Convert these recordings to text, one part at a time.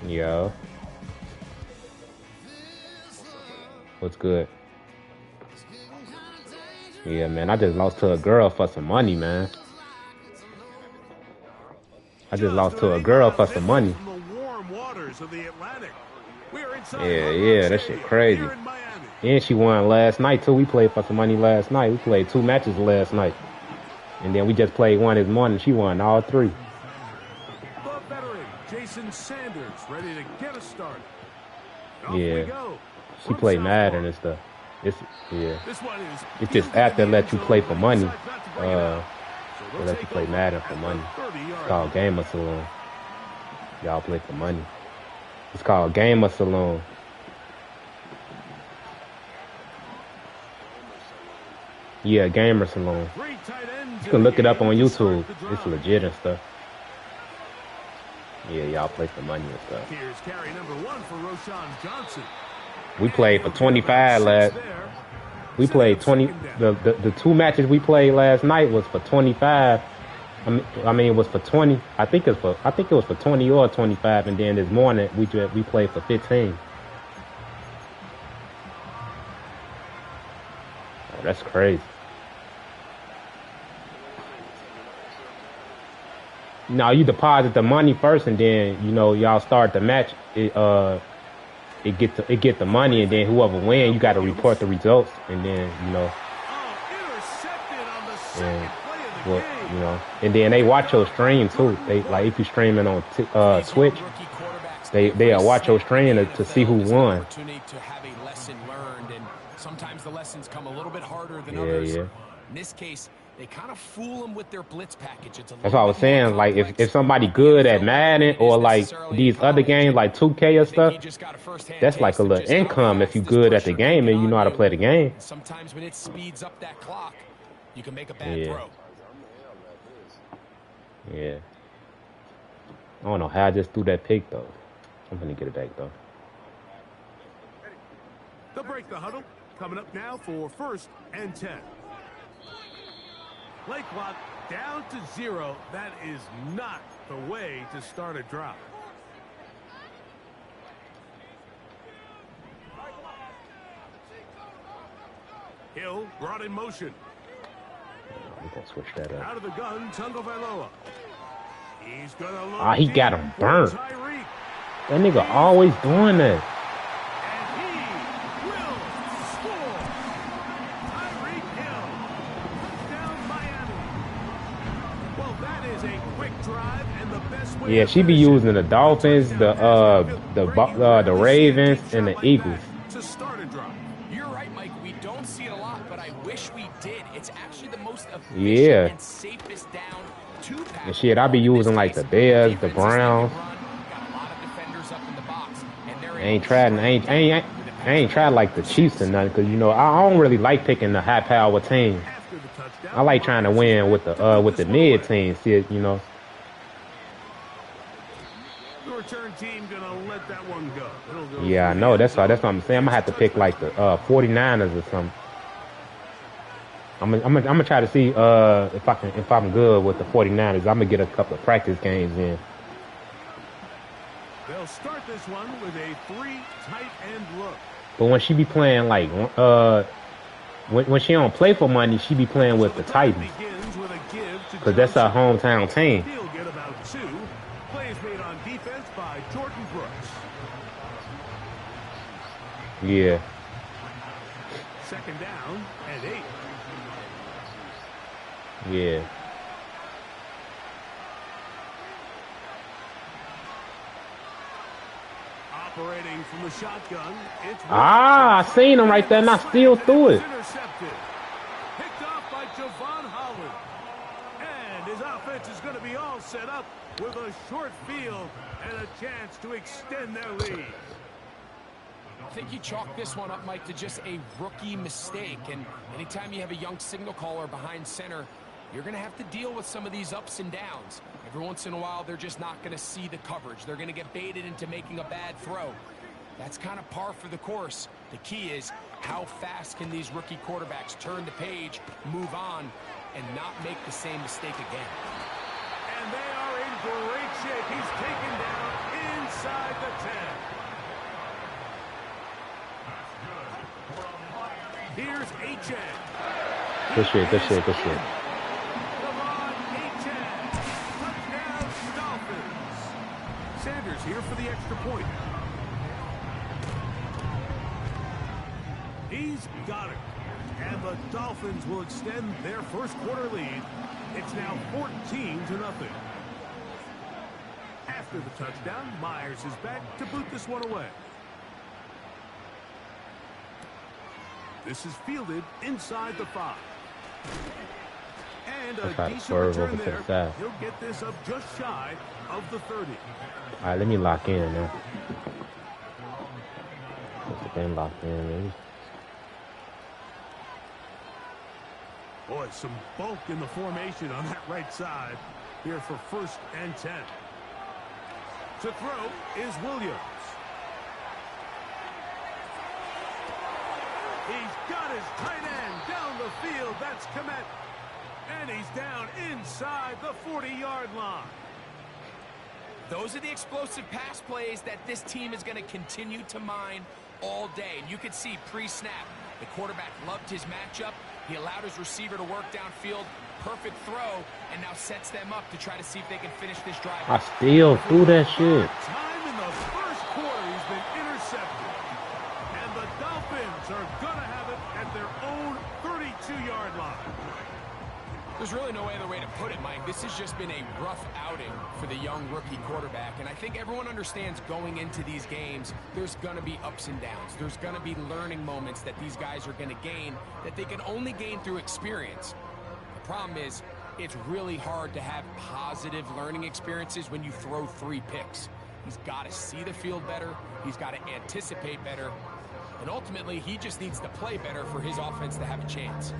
Yo. What's good? Yeah, man, I just lost to a girl for some money, man. I just lost to a girl for some money. Yeah, that shit crazy. And she won last night, too. We played for some money last night. We played 2 matches last night. And then we just played one this morning. She won all 3. Sanders ready to get us started. Yeah, she played Madden and stuff. It's just app that let you play for money. They let you play Madden for money. It's called Gamer Saloon. Y'all play for money. It's called Gamer Saloon. Yeah, Gamer Saloon. You can look it up on YouTube. It's legit and stuff. Yeah, y'all play for money and stuff. Here's carry number 1 for Roshan Johnson. We played for 25 last. We played 20. The 2 matches we played last night was for 25. I mean, it was for 20. I think it was for 20 or 25. And then this morning we played for 15. Oh, that's crazy. No, you deposit the money first, and then y'all start the match. It get the money, and then whoever wins, you got to report the results, and then and then they watch your stream too. They like if you streaming on Twitch, they'll watch your stream to see who won. Sometimes the lessons come a little bit harder than others. Yeah. In this case, they kind of fool them with their blitz package. That's what I was saying. Like if somebody good at Madden or like these other games like 2K or stuff, that's like a little income if you good at the game and you know how to play the game. Sometimes when it speeds up that clock, you can make a bad throw. Yeah. I don't know how I just threw that pick though. I'm gonna get it back though. They'll break the huddle. Coming up now for 1st and 10. Play clock down to 0. That is not the way to start a drive. Hill brought in motion. We're gonna switch that up. Out of the gun, Tagovailoa. He's gonna look. He got him burnt. That nigga always doing that. Yeah, she be using the Dolphins, the Ravens, and the Eagles. To start a drive. You're right, Mike. We don't see it a lot, but I wish we did. It's actually the most efficient and safest down to pass. And shit, I be using like the Bears, the Browns. I ain't tried like the Chiefs or nothing, because I don't really like picking the high power team. I like trying to win with the mid team. Return team gonna let that one go. Yeah, I know. That's what I'm saying. I'm gonna have to pick like the 49ers or something. I'm gonna try to see if I'm good with the 49ers. I'm gonna get a couple of practice games in. They'll start this one with a 3 tight end look. But when she be playing like when she don't play for money, she be playing with the Titans because that's her hometown team. He'll get about 2. Yeah. Second down and 8. Yeah. Operating from the shotgun. I seen him right there, and I still threw it. Intercepted. Picked off by Javon Holland. And his offense is going to be all set up with a short field and a chance to extend their lead. I think you chalk this one up, Mike, to just a rookie mistake. And anytime you have a young signal caller behind center, you're going to have to deal with some of these ups and downs. Every once in a while, they're just not going to see the coverage. They're going to get baited into making a bad throw. That's kind of par for the course. The key is how fast can these rookie quarterbacks turn the page, move on, and not make the same mistake again. And they are in great shape. He's taken down inside the 10. Here's H.N. Good shit. Touchdown, Dolphins. Sanders here for the extra point. He's got it. And the Dolphins will extend their first quarter lead. It's now 14-0. After the touchdown, Myers is back to boot this one away. This is fielded inside the 5. And a decent return there. He'll get this up just shy of the 30. All right, let me lock in now. Get the game locked in, man. Boy, some bulk in the formation on that right side here for 1st and 10. To throw is Williams. He's got his tight end down the field. That's Komet. And he's down inside the 40-yard line. Those are the explosive pass plays that this team is going to continue to mine all day. And you can see pre-snap, the quarterback loved his matchup. He allowed his receiver to work downfield. Perfect throw, and now sets them up to try to see if they can finish this drive. I still threw that shit. Time in the first quarter, he's been intercepted. And the Dolphins are going to have it at their own 32-yard line. There's really no other way to put it, Mike. This has just been a rough outing for the young rookie quarterback. And I think everyone understands going into these games, there's going to be ups and downs. There's going to be learning moments that these guys are going to gain that they can only gain through experience. The problem is, it's really hard to have positive learning experiences when you throw 3 picks. He's got to see the field better. He's got to anticipate better. And ultimately, he just needs to play better for his offense to have a chance.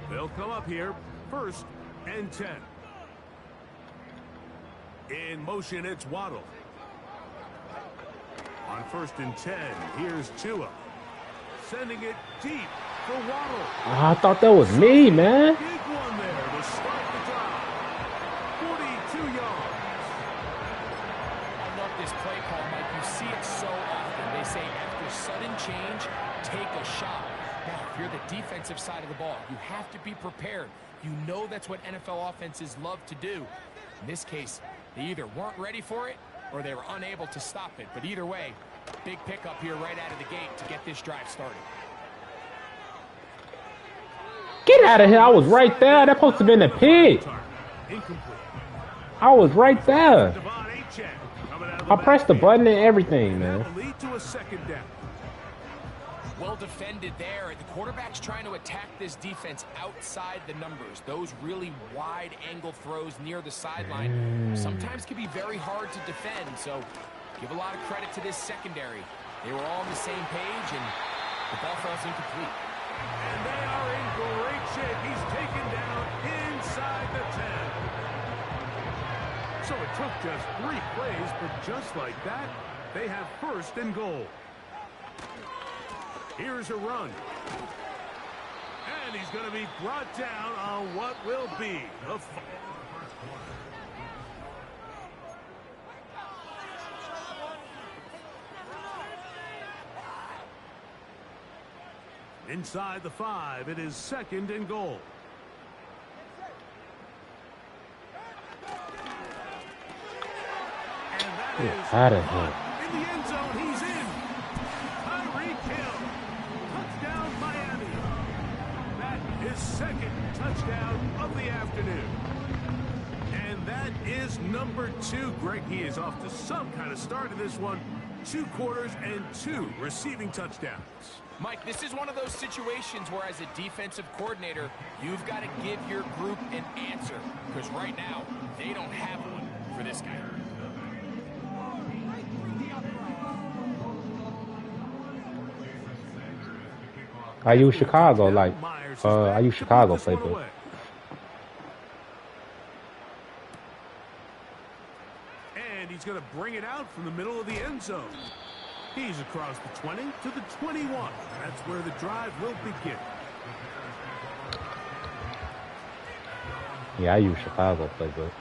They'll come up here, 1st and 10. In motion, it's Waddle. On 1st and 10, here's Tua. Sending it deep for Waddle. Oh, I thought that was me, man. Big one there to start the drive. 42 yards. I love this play call, Mike. You see it so often. They say after sudden change, take a shot. Now, if you're the defensive side of the ball, you have to be prepared. You know that's what NFL offenses love to do. In this case, they either weren't ready for it or they were unable to stop it. But either way, big pickup here right out of the gate to get this drive started. Get out of here. I was right there. That's supposed to be in the pit. I was right there. I pressed the button and everything, man. Lead to a 2nd down. Well defended there. The quarterback's trying to attack this defense outside the numbers. Those really wide angle throws near the sideline sometimes can be very hard to defend. So give a lot of credit to this secondary. They were all on the same page, and the ball falls incomplete. And they are in great shape. He's taken down inside the 10. So it took just 3 plays, but just like that, they have 1st and goal. Here's a run. And he's going to be brought down on what will be a inside the 5. It is 2nd and goal. And that is out of here. In the end zone, he's second touchdown of the afternoon. And that is number 2. Greg, he is off to some kind of start in this one. 2 quarters and 2 receiving touchdowns. Mike, this is one of those situations where as a defensive coordinator, you've got to give your group an answer. Because right now, they don't have one for this guy. I use Chicago I use Chicago playbook. And he's going to bring it out from the middle of the end zone. He's across the 20 to the 21. That's where the drive will begin. Yeah, I use Chicago playbook.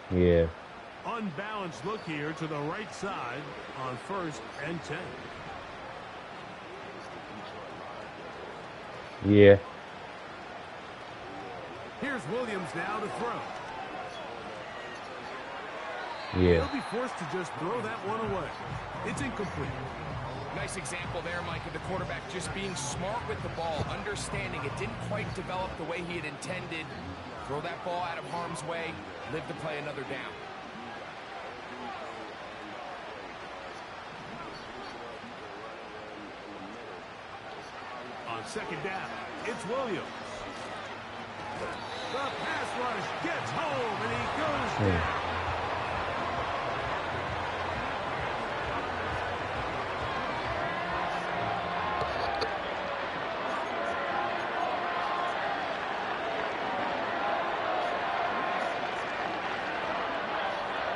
Yeah. Unbalanced look here to the right side on 1st and 10. Yeah. Here's Williams now to throw. Yeah. He'll be forced to just throw that one away. It's incomplete. Nice example there, Mike, of the quarterback just being smart with the ball, understanding it didn't quite develop the way he had intended. Throw that ball out of harm's way, live to play another down. On 2nd down, it's Williams. The pass rush gets home, and he goes down.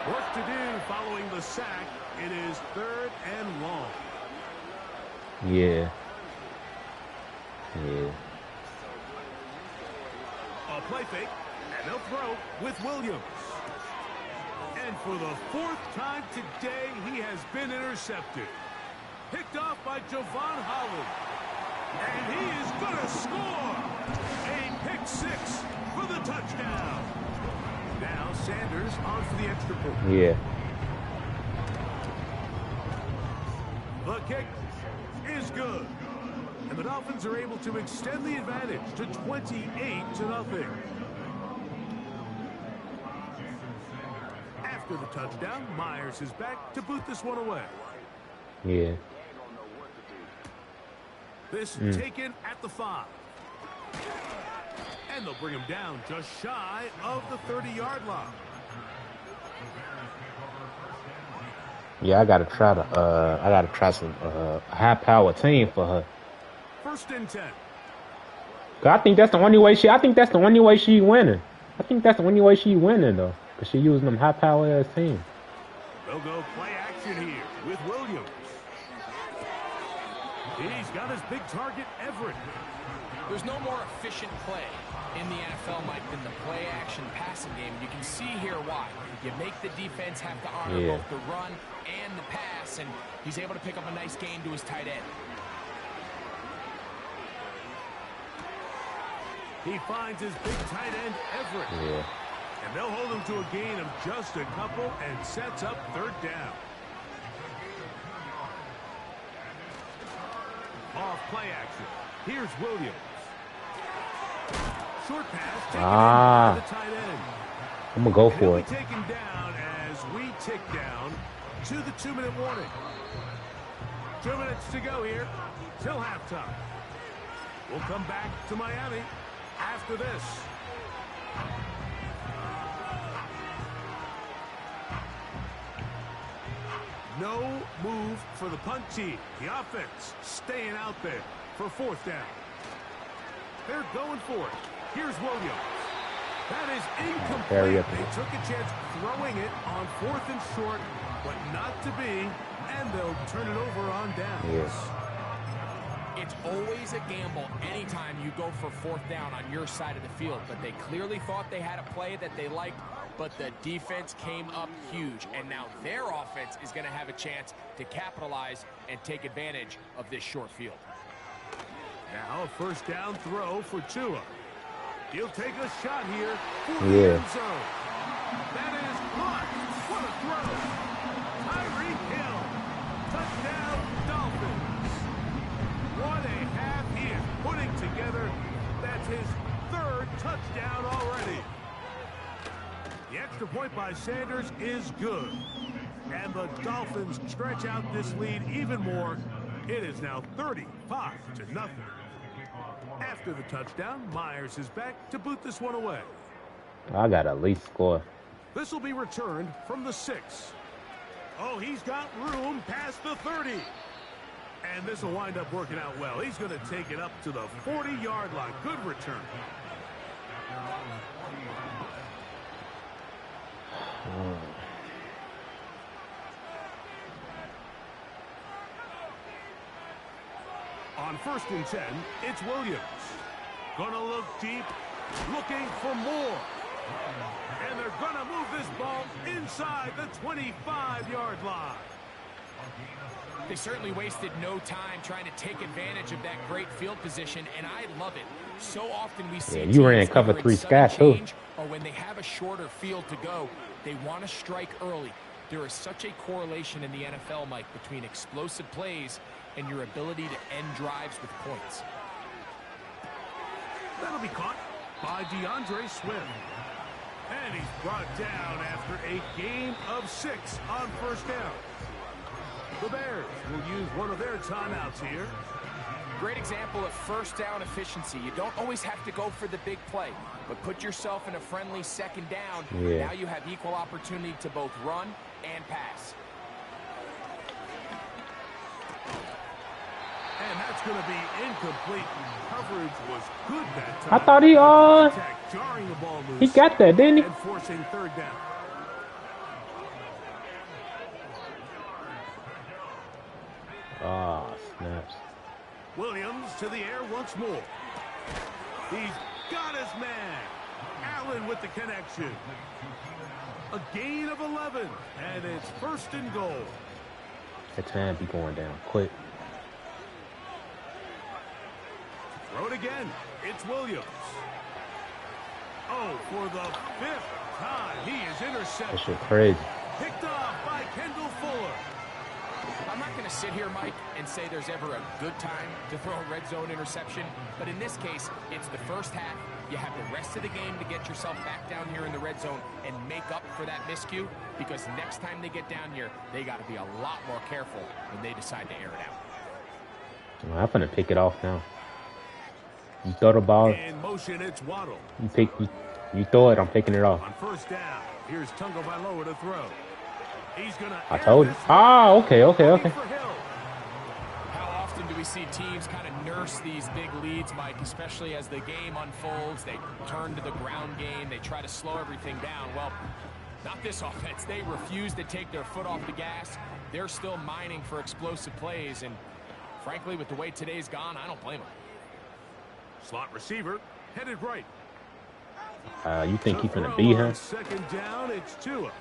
Work to do following the sack. It is 3rd and long. Yeah. Yeah. A play fake, and they'll throw with Williams. And for the 4th time today, he has been intercepted. Picked off by Javon Holland. And he is going to score. A pick 6 for the touchdown. Now Sanders on for the extra point. Yeah. The kick is good. And the Dolphins are able to extend the advantage to 28-0. After the touchdown, Myers is back to boot this one away. Yeah. This taken at the 5. And they'll bring him down just shy of the 30-yard line. Yeah, I gotta try some high power team for her. 1st and 10. I think that's the only way she winning. I think that's the only way she winning though, cause she using them high power ass team. They'll go play action here with Williams. He's got his big target, Everett. There's no more efficient play in the NFL, Mike, than the play-action passing game. You can see here why. You make the defense have to honor both the run and the pass, and he's able to pick up a nice gain to his tight end. He finds his big tight end, Everett. Yeah. And they'll hold him to a gain of just a couple and sets up 3rd down. Off play action. Here's Williams. Short pass taken in by the tight end. I'm gonna go for it. Taken down as we tick down to the 2-minute warning. 2 minutes to go here till halftime. We'll come back to Miami after this. No move for the punt team. The offense staying out there for 4th down. They're going for it. Here's Williams. That is incomplete. They took a chance throwing it on 4th and short, but not to be, and they'll turn it over on downs. Yes. It's always a gamble anytime you go for 4th down on your side of the field, but they clearly thought they had a play that they liked, but the defense came up huge, and now their offense is going to have a chance to capitalize and take advantage of this short field. Now a 1st down throw for Tua. He'll take a shot here for the end zone. That is caught. What a throw. Tyreek Hill by Sanders is good. And the Dolphins stretch out this lead even more. It is now 35-0. After the touchdown, Myers is back to boot this one away. I got at least score. This will be returned from the 6. Oh, he's got room past the 30. And this will wind up working out well. He's going to take it up to the 40-yard line. Good return. On 1st and 10, it's Williams. Gonna look deep, looking for more. And they're gonna move this ball inside the 25-yard line. They certainly wasted no time trying to take advantage of that great field position, and I love it. So often we see you ran cover 3 sky too. Or when they have a shorter field to go, they want to strike early. There is such a correlation in the NFL, Mike, between explosive plays and your ability to end drives with points. That'll be caught by DeAndre Swift. And he's brought down after a gain of 6 on 1st down. The Bears will use one of their timeouts here. Great example of 1st down efficiency. You don't always have to go for the big play, but put yourself in a friendly 2nd down. Now you have equal opportunity to both run and pass. And that's going to be incomplete. Coverage was good that time. I thought he got that, didn't he? And forcing 3rd down. Ah, snaps. Williams to the air once more. He's got his man. Allen with the connection. A gain of 11, and it's 1st and goal. That time be going down quick. Throw it again. It's Williams. Oh, for the 5th time, he is intercepted. That shit crazy. Picked off by Kendall Fuller. I'm not going to sit here, Mike, and say there's ever a good time to throw a red zone interception, but in this case, it's the 1st half. You have the rest of the game to get yourself back down here in the red zone and make up for that miscue, because next time they get down here, they got to be a lot more careful when they decide to air it out. I'm going to pick it off now. You throw the ball. In motion, it's Waddle. You throw it, I'm picking it off. On 1st down, here's Tagovailoa to throw. He's gonna I told you. Ah, okay. How often do we see teams kind of nurse these big leads, Mike, especially as the game unfolds? They turn to the ground game. They try to slow everything down. Well, not this offense. They refuse to take their foot off the gas. They're still mining for explosive plays, and frankly, with the way today's gone, I don't blame them. Slot receiver headed right. You think he's gonna beat him? 2nd down, it's Tua.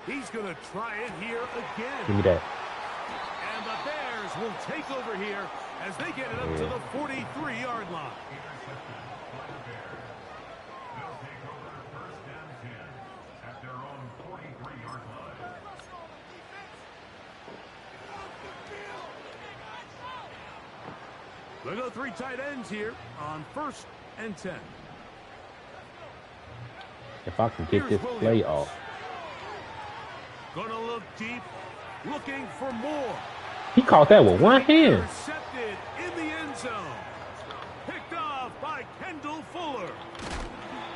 He's gonna try it here again. Give me that. And the Bears will take over here as they get it up to the 43-yard line. They go 3 tight ends here on 1st and 10. If I can get this play off. Gonna look deep, looking for more. He caught that with one hand. Intercepted in the end zone. Picked off by Kendall Fuller.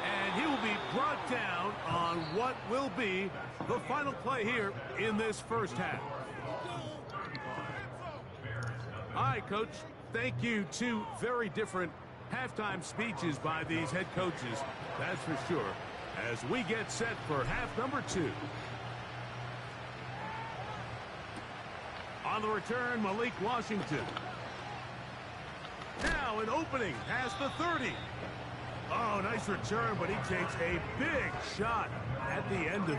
And he will be brought down on what will be the final play here in this 1st half. All right, Coach. Thank you. 2 very different halftime speeches by these head coaches. That's for sure. As we get set for half number 2. On the return, Malik Washington. Now an opening past the 30. Oh, nice return, but he takes a big shot at the end of it.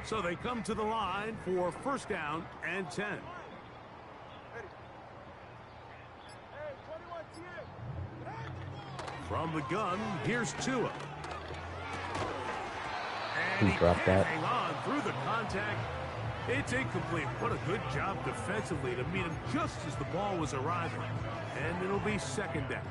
So they come to the line for first down and 10. From the gun, here's Tua. And he dropped that. hang on through the contact. It's incomplete. What a good job defensively to meet him just as the ball was arriving. And it'll be second down.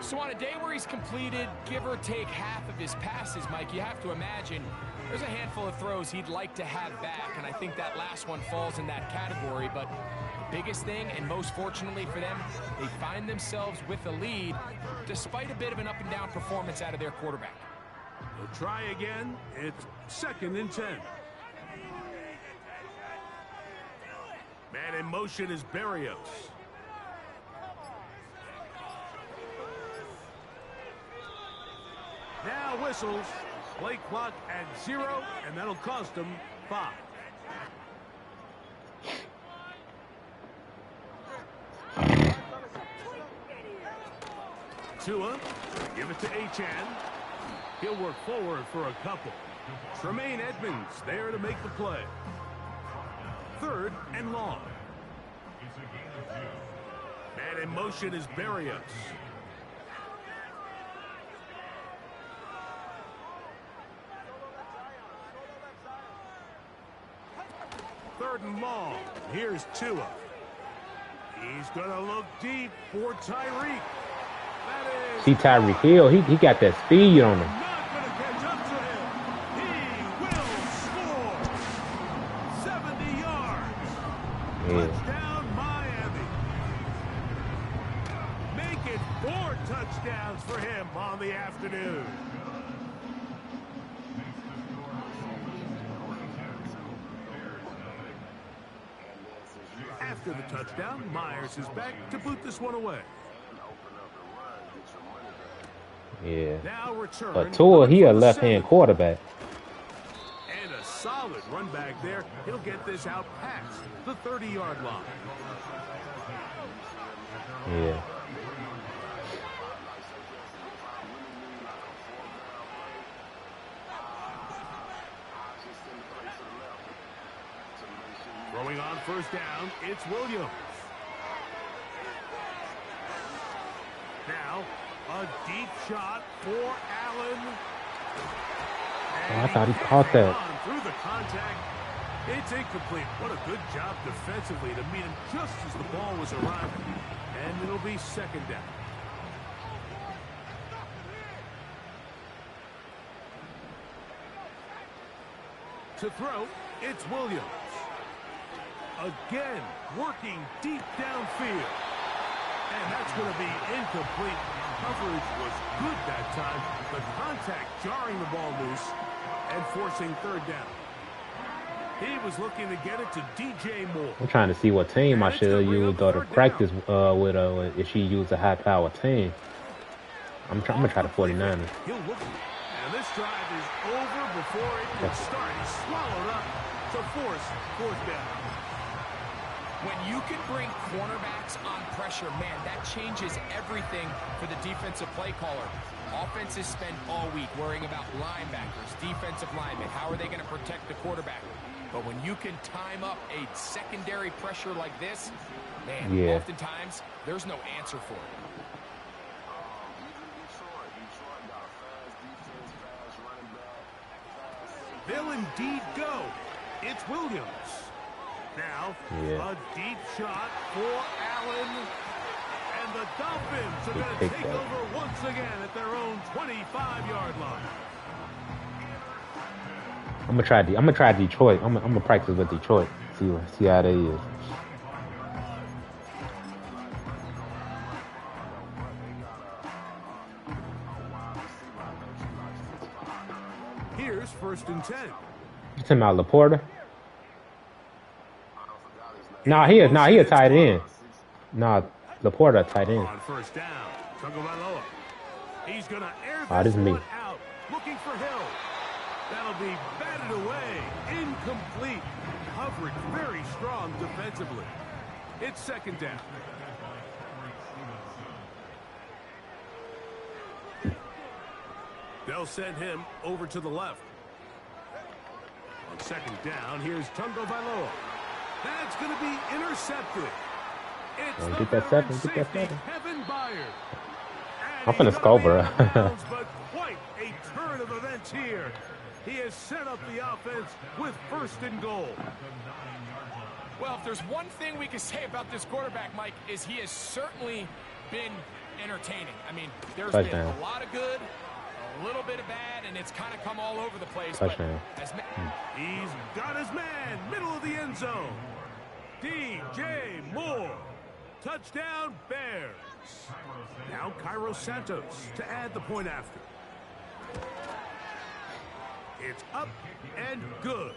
So on a day where he's completed, give or take half of his passes, Mike, you have to imagine there's a handful of throws he'd like to have back, and I think that last one falls in that category. But the biggest thing, and most fortunately for them, they find themselves with a lead despite a bit of an up-and-down performance out of their quarterback. They'll try again. It's second and 10. Man in motion is Berrios. Now whistles. Play clock at 0, and that'll cost them 5. Tua, give it to Achan. He'll work forward for a couple. Tremaine Edmonds there to make the play. Third and long. Man in motion is Berrios. Third and long. Here's Tua. He's going to look deep for Tyreek. See Tyreek Hill, he got that speed on him. Not going to catch up to him. He will score. 70 yards. Yeah. Touchdown, Miami. Make it 4 touchdowns for him on the afternoon. After the touchdown, Myers is back to boot this one away. Yeah. Now return. But Tua, he a left-hand quarterback. And a solid run back there. He'll get this out past the 30-yard line. Yeah. Throwing on first down, it's Williams. Now, a deep shot for Allen. I thought he caught that. Through the contact. It's incomplete. What a good job defensively to meet him just as the ball was arriving. And it'll be second down. To throw, it's Williams. Again, working deep downfield. And that's going to be incomplete. Coverage was good that time. The contact jarring the ball loose and forcing third down. He was looking to get it to DJ Moore. I'm trying to see what team I should use or to practice with if she used a high-power team. I'm going to try the 49ers. He'll look. And this drive is over before it can start. He's swallowed up to force fourth down. When you can bring cornerbacks on pressure, man, that changes everything for the defensive play caller. Offenses spend all week worrying about linebackers, defensive linemen. How are they going to protect the quarterback? But when you can time up a secondary pressure like this, man, oftentimes there's no answer for it. They'll indeed go. It's Williams. Now, a deep shot for Allen. And the Dolphins are going to take over once again at their own 25-yard line. I'm gonna try Detroit. I'm gonna practice with Detroit. See how they is. Here's first and 10. You talking about Laporta? Nah, he a tight end. Nah, Laporta tight end. On first down, Tagovailoa. He's gonna air this one out, looking for Hill. That'll be batted away, incomplete. Coverage very strong defensively. It's second down. They'll send him over to the left. second down. Here's Tungo Vailoa. That's going to be intercepted. It's get that seven. Get that seven. Kevin Byard. I'm finna score, bro. But quite a turn of events here. He has set up the offense with 1st and goal. Well, if there's one thing we can say about this quarterback, Mike, is he has certainly been entertaining. I mean, there's been a lot of good, a little bit of bad, and it's kind of come all over the place. Touchdown. He's got his man, middle of the end zone. DJ Moore. Touchdown, Bears. Now Cairo Santos to add the point after. It's up and good.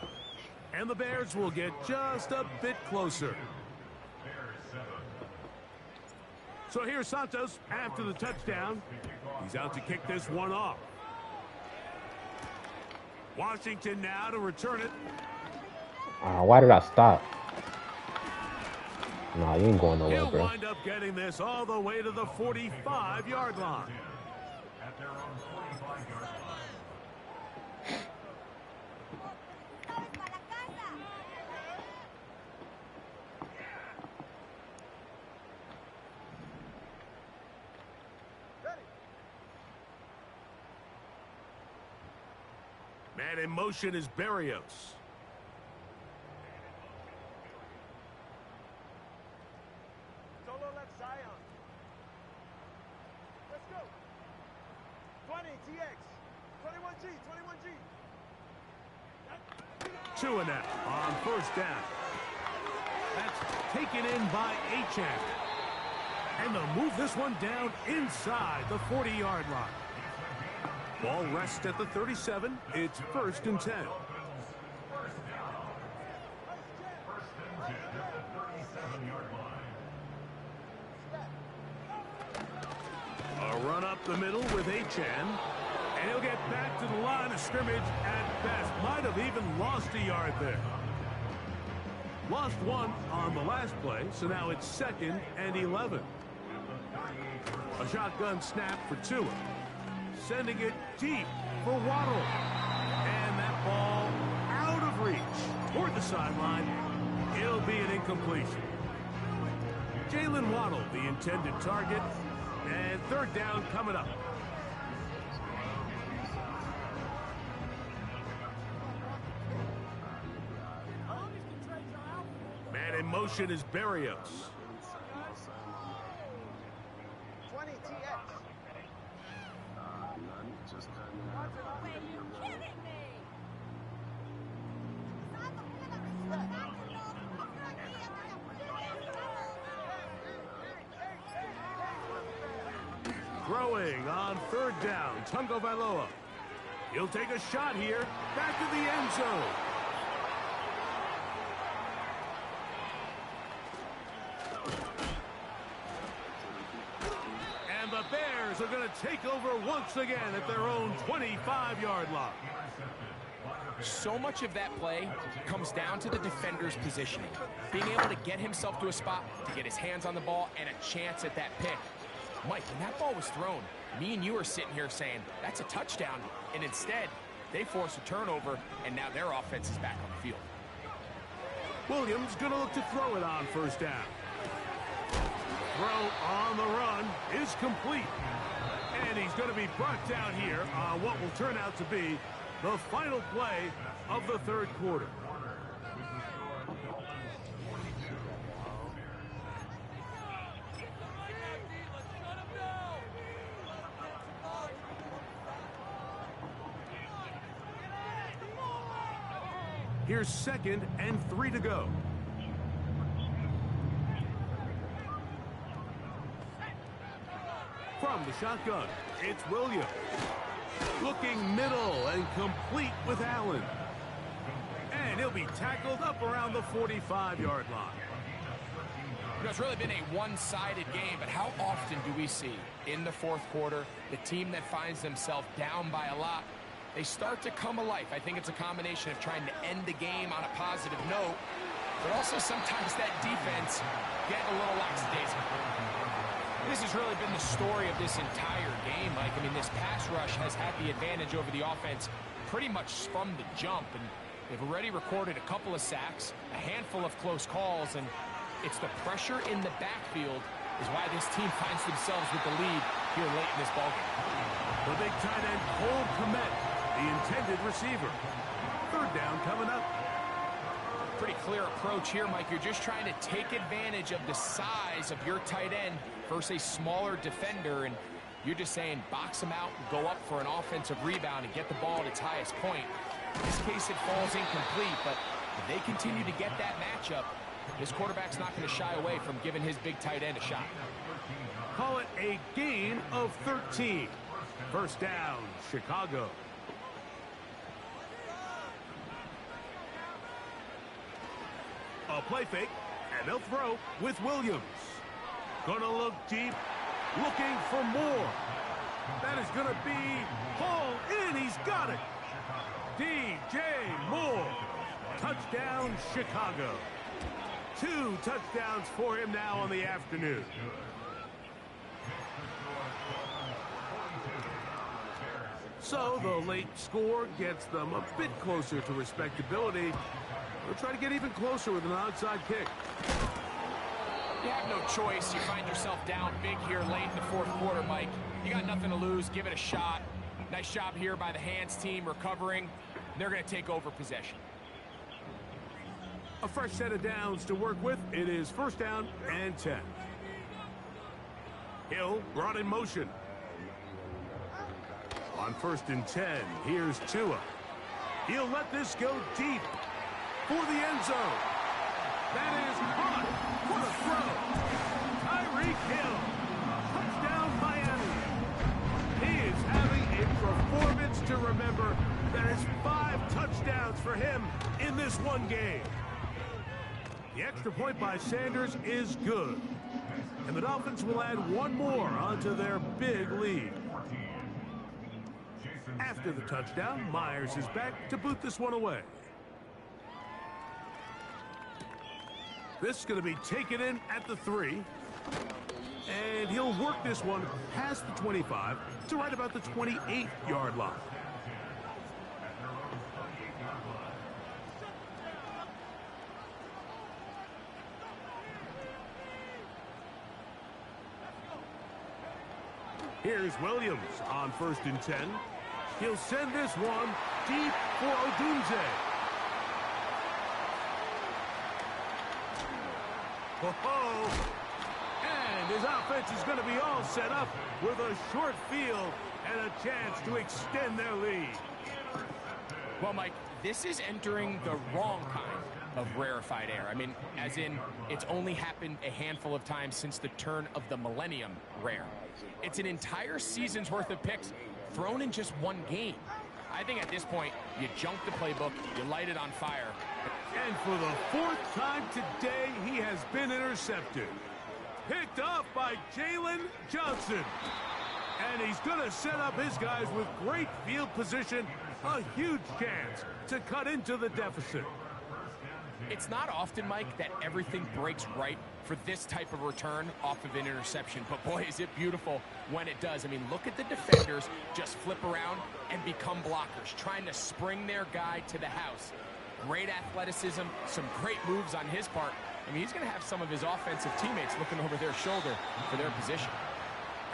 And the Bears will get just a bit closer. So here's Santos after the touchdown. He's out to kick this one off. Washington now to return it. Why did I stop? Nah, you ain't going nowhere, He'll bro. wind up getting this all the way to the 45-yard line. Man in motion is Barrios. Solo left Zion. Let's go. 20 TX. 21G. 21G. 2 and out on 1st down. That's taken in by Achane. And they'll move this one down inside the 40-yard line. Ball rests at the 37. It's 1st and 10. A run up the middle with Achane. And he'll get back to the line of scrimmage at best. Might have even lost a yard there. Lost 1 on the last play, so now it's 2nd and 11. A shotgun snap for Tua. Sending it deep for Waddle. And that ball out of reach toward the sideline. It'll be an incompletion. Jalen Waddle, the intended target. And 3rd down coming up. Man in motion is Barrios. 20 TX. Throwing on 3rd down, Tungo Vailoa. He'll take a shot here, back to the end zone. And the Bears are going to take over once again at their own 25-yard line. So much of that play comes down to the defender's positioning. Being able to get himself to a spot, to get his hands on the ball, and a chance at that pick. Mike, when that ball was thrown, me and you are sitting here saying, that's a touchdown. And instead, they force a turnover, and now their offense is back on the field. Williams going to look to throw it on 1st down. Throw on the run is complete. And he's going to be brought down here on what will turn out to be the final play of the 3rd quarter. Here's 2nd and 3 to go. From the shotgun, it's Williams. Looking middle and complete with Allen. And he'll be tackled up around the 45-yard line. You know, it's really been a one-sided game, but how often do we see in the 4th quarter the team that finds themselves down by a lot, they start to come alive. I think it's a combination of trying to end the game on a positive note, but also sometimes that defense getting a little lackadaisical. This has really been the story of this entire game, Mike. I mean, this pass rush has had the advantage over the offense pretty much from the jump, and They've already recorded a couple of sacks, a handful of close calls, and it's the pressure in the backfield is why this team finds themselves with the lead here late in this ballgame. The big tight end, Cole Kmet, the intended receiver. Third down coming up. Pretty clear approach here, Mike. You're just trying to take advantage of the size of your tight end versus a smaller defender, and you're just saying box him out, go up for an offensive rebound, and get the ball at its highest point. In this case, it falls incomplete, but if they continue to get that matchup, this quarterback's not going to shy away from giving his big tight end a shot. Call it a gain of 13. First down, Chicago. A play fake, and they'll throw with Williams. Gonna look deep, looking for more. That is gonna be hauled in. He's got it. DJ Moore. Touchdown, Chicago. 2 touchdowns for him now on the afternoon. So the late score gets them a bit closer to respectability. They'll try to get even closer with an onside kick. You have no choice. You find yourself down big here late in the fourth quarter, Mike. You got nothing to lose. Give it a shot. Nice job here by the hands team recovering. They're going to take over possession. A fresh set of downs to work with. It is first down and 10. Hill brought in motion. On first and 10, here's Tua. He'll let this go deep for the end zone. That is caught. What a throw. Tyreek Hill. Touchdown, Miami. He is having a performance to remember. That is 5 touchdowns for him in this one game. The extra point by Sanders is good. And the Dolphins will add one more onto their big lead. After the touchdown, Myers is back to boot this one away. This is going to be taken in at the 3. And he'll work this one past the 25 to right about the 28-yard line. Here's Williams on first and 10. He'll send this one deep for Odunze. Oh, and his offense is going to be all set up with a short field and a chance to extend their lead. Well, Mike, this is entering the wrong kind of rarefied air. I mean, as in, it's only happened a handful of times since the turn of the millennium rare. It's an entire season's worth of picks thrown in just one game. I think at this point, you junk the playbook, you light it on fire. And for the 4th time today, he has been intercepted. Picked off by Jalen Johnson. And he's going to set up his guys with great field position. A huge chance to cut into the deficit. It's not often, Mike, that everything breaks right for this type of return off of an interception. But boy, is it beautiful when it does. I mean, look at the defenders just flip around and become blockers, trying to spring their guy to the house. Great athleticism, some great moves on his part. I mean, he's going to have some of his offensive teammates looking over their shoulder for their position.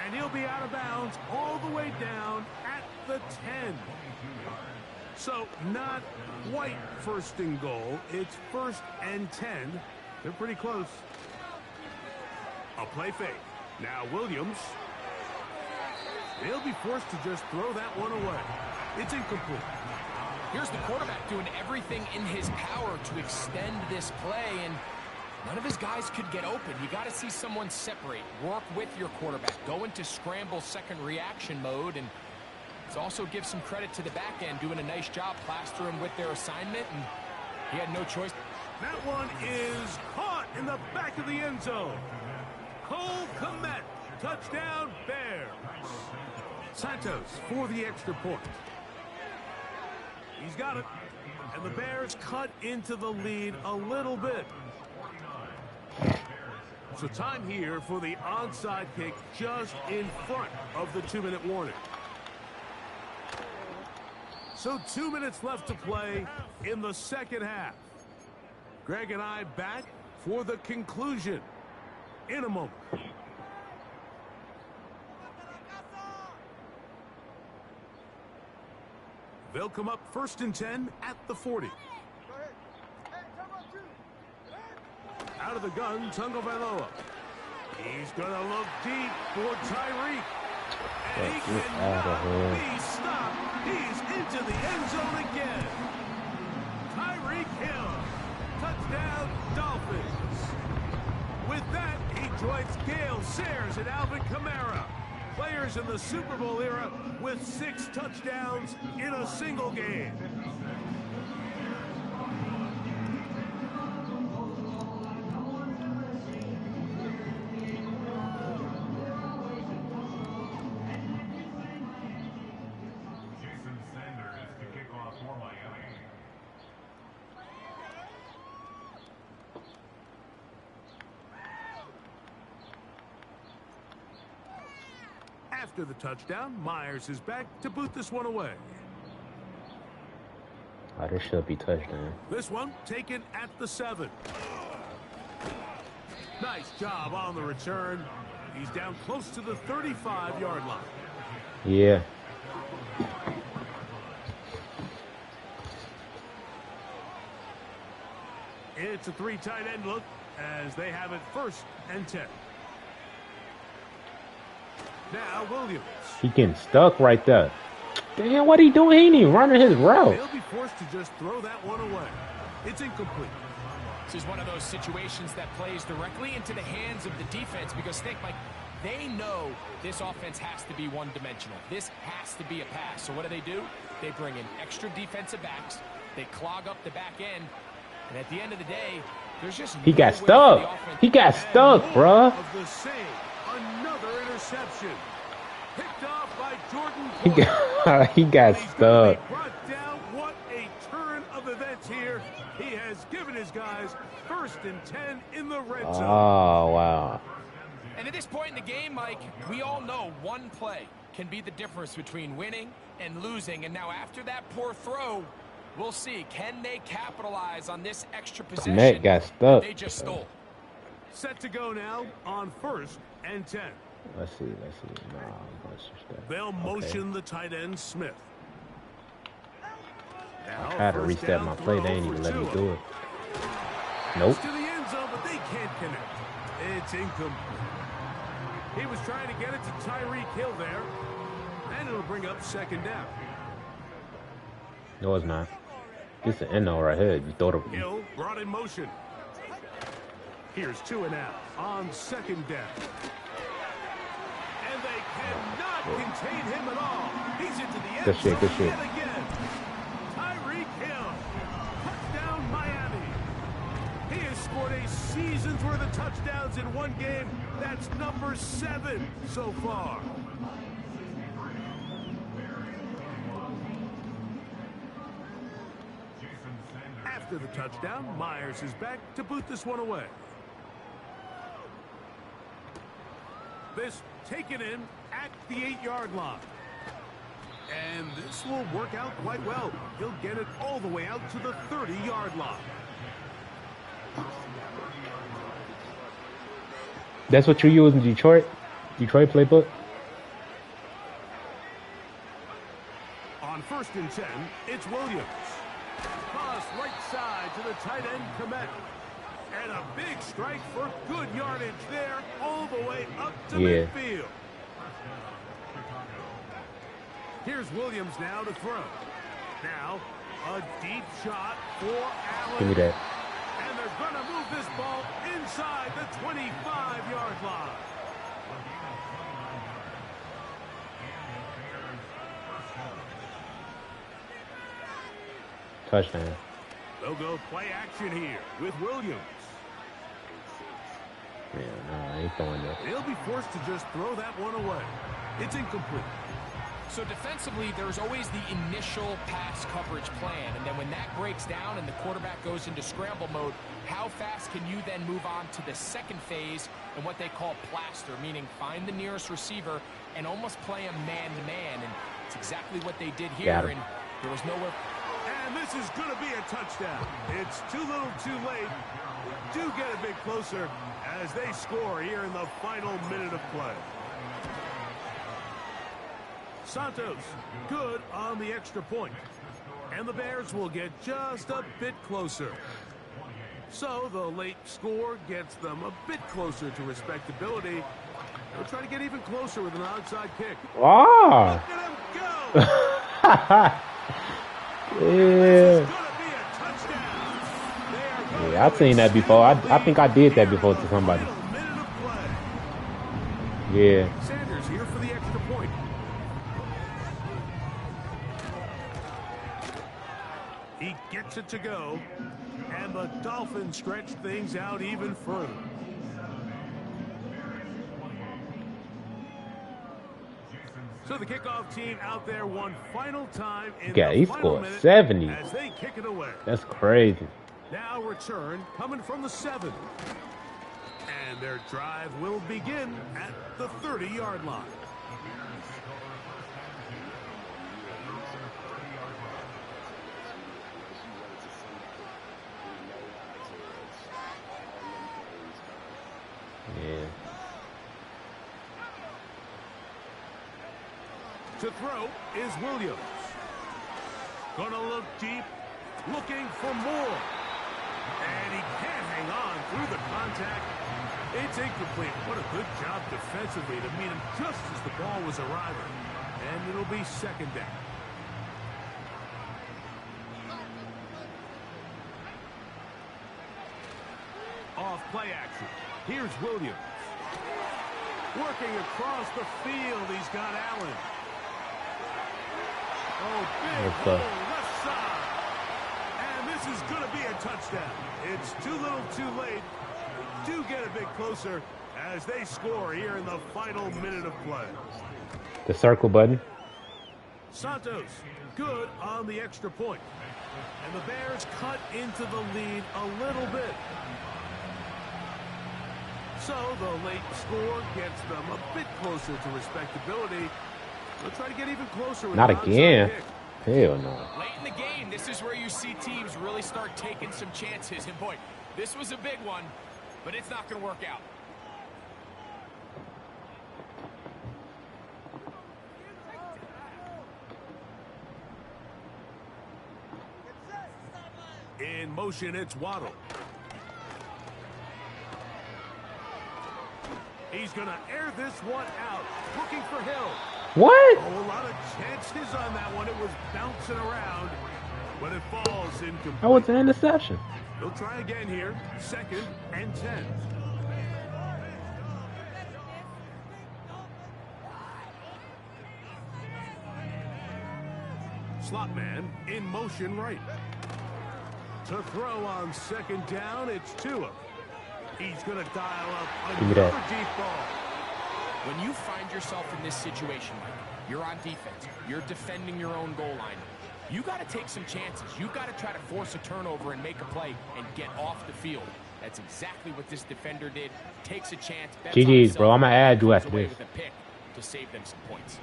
And he'll be out of bounds all the way down at the 10. So not quite first and goal. It's first and 10. They're pretty close. A play fake. Now Williams. They'll be forced to just throw that one away. It's incomplete. Here's the quarterback doing everything in his power to extend this play, and none of his guys could get open. You got to see someone separate, work with your quarterback, go into scramble second reaction mode, and let's also give some credit to the back end doing a nice job plastering with their assignment, and he had no choice. That one is caught in the back of the end zone. Cole Kmet, touchdown Bears. Santos for the extra point. He's got it. And the Bears cut into the lead a little bit. So time here for the onside kick just in front of the 2-minute warning. So 2 minutes left to play in the second half. Greg and I back for the conclusion in a moment. They'll come up 1st and 10 at the 40. Out of the gun, Tagovailoa. He's going to look deep for Tyreek. And he cannot be stopped. He's into the end zone again. Tyreek Hill. Touchdown, Dolphins. With that, he joins Gale Sayers and Alvin Kamara. Players in the Super Bowl era with 6 touchdowns in a single game. After the touchdown, Myers is back to boot this one away. Oh, this should be touchdown. This one taken at the 7. Nice job on the return. He's down close to the 35-yard line. Yeah. It's a 3 tight end look as they have it 1st and 10. Now Williams. He getting stuck right there. Damn, what he doing? He ain't even running his route. He'll be forced to just throw that one away. It's incomplete. This is one of those situations that plays directly into the hands of the defense because Mike, they know this offense has to be one-dimensional. This has to be a pass. So what do? They bring in extra defensive backs. They clog up the back end. And at the end of the day, there's just he got stuck. He got stuck, bruh. Of the same. Another interception. Picked off by Jordan. He got stuck. Brought down. What a turn of events here. He has given his guys 1st and 10 in the red zone. Oh, wow. And at this point in the game, Mike, we all know one play can be the difference between winning and losing. And now after that poor throw, we'll see. Can they capitalize on this extra possession Matt got stuck. they just stole? Set to go now on 1st and 10. Let's see. No, they'll motion the tight end Smith. I tried to reset my play. They ain't even let me do it. Nope. To the end zone, but they can't connect. It's incomplete. He was trying to get it to Tyreek Hill there, and it'll bring up 2nd down. No, it's not. This is an end right here. You throw the Hill brought in motion. Here's 2 and out on 2nd down. And they cannot contain him at all. He's into the end zone yet again. Tyreek Hill. Touchdown Miami. He has scored a season's worth of touchdowns in one game. That's number 7 so far. After the touchdown, Myers is back to boot this one away. This taken in at the 8-yard line. And this will work out quite well. He'll get it all the way out to the 30-yard line. That's what you use in Detroit? Detroit playbook? On 1st and 10, it's Williams. Cross right side to the tight end, Komet. And a big strike for good yardage there, all the way up to midfield. Here's Williams now to throw. Now, a deep shot for Allen. Give me that. And they're going to move this ball inside the 25-yard line. Touchdown. They'll go play action here with Williams. Yeah, no, I ain't throwing that. They'll be forced to just throw that one away. It's incomplete. So defensively, there's always the initial pass coverage plan. And then when that breaks down and the quarterback goes into scramble mode, how fast can you then move on to the second phase and what they call plaster, meaning find the nearest receiver and almost play him man-to-man. And it's exactly what they did here. And There was nowhere. And this is going to be a touchdown. It's too little too late. Do get a bit closer as they score here in the final minute of play. Santos, good on the extra point. And the Bears will get just a bit closer. So the late score gets them a bit closer to respectability. They'll try to get even closer with an onside kick. Wow. Look at him go! Yeah. Yeah, I've seen that before. I think I did that before to somebody. Yeah. Sanders here for the extra point. He gets it to go, and the Dolphins stretch things out even further. So the kickoff team out there one final time in Yeah, he the final scored minute 70. as they kick it away. That's crazy. Now return coming from the 7. And their drive will begin at the 30-yard line. Yeah. To throw is Williams. Gonna look deep, looking for more. And he can't hang on through the contact. It's incomplete. What a good job defensively to meet him just as the ball was arriving. And it'll be second down. Off play action. Here's Williams. Working across the field, he's got Allen. Oh, big hole, left side. And this is going to be a touchdown. It's too little too late. Do get a bit closer as they score here in the final minute of play. The circle button. Santos, good on the extra point. And the Bears cut into the lead a little bit. So the late score gets them a bit closer to respectability. They'll try to get even closer with Not an again. onside kick. Hell no. Late in the game, this is where you see teams really start taking some chances. And boy, this was a big one, but it's not going to work out. In motion, it's Waddle. He's going to air this one out, looking for Hill. What? Oh, a lot of chances on that one. It was bouncing around, but it falls incomplete. That was an interception. He'll try again here. 2nd and 10. Slot man in motion right. To throw on 2nd down, it's Tua. He's going to dial up another deep ball. When you find yourself in this situation, Mike, you're on defense, you're defending your own goal line, you got to take some chances. You got to try to force a turnover and make a play and get off the field. That's exactly what this defender did. Takes a chance. GG's, bro. I'm going to add you after this. With a pick to save them some points.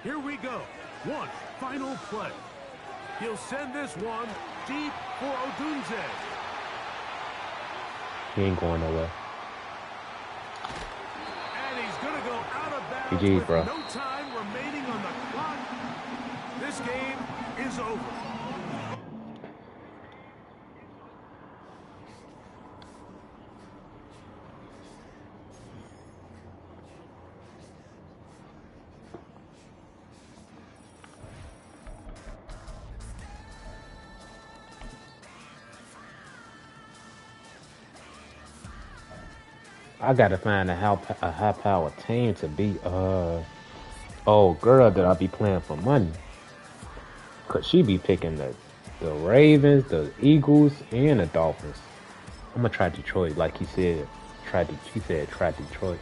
Here we go. One final play. He'll send this one deep for Odunze. He ain't going nowhere. And he's going to go out of bounds GG, with bro. no time remaining on the clock. This game is over. I gotta find a high-powered team to beat old girl that I be playing for money. Cause she be picking the Ravens, the Eagles, and the Dolphins. I'm gonna try Detroit, like he said. She said try Detroit.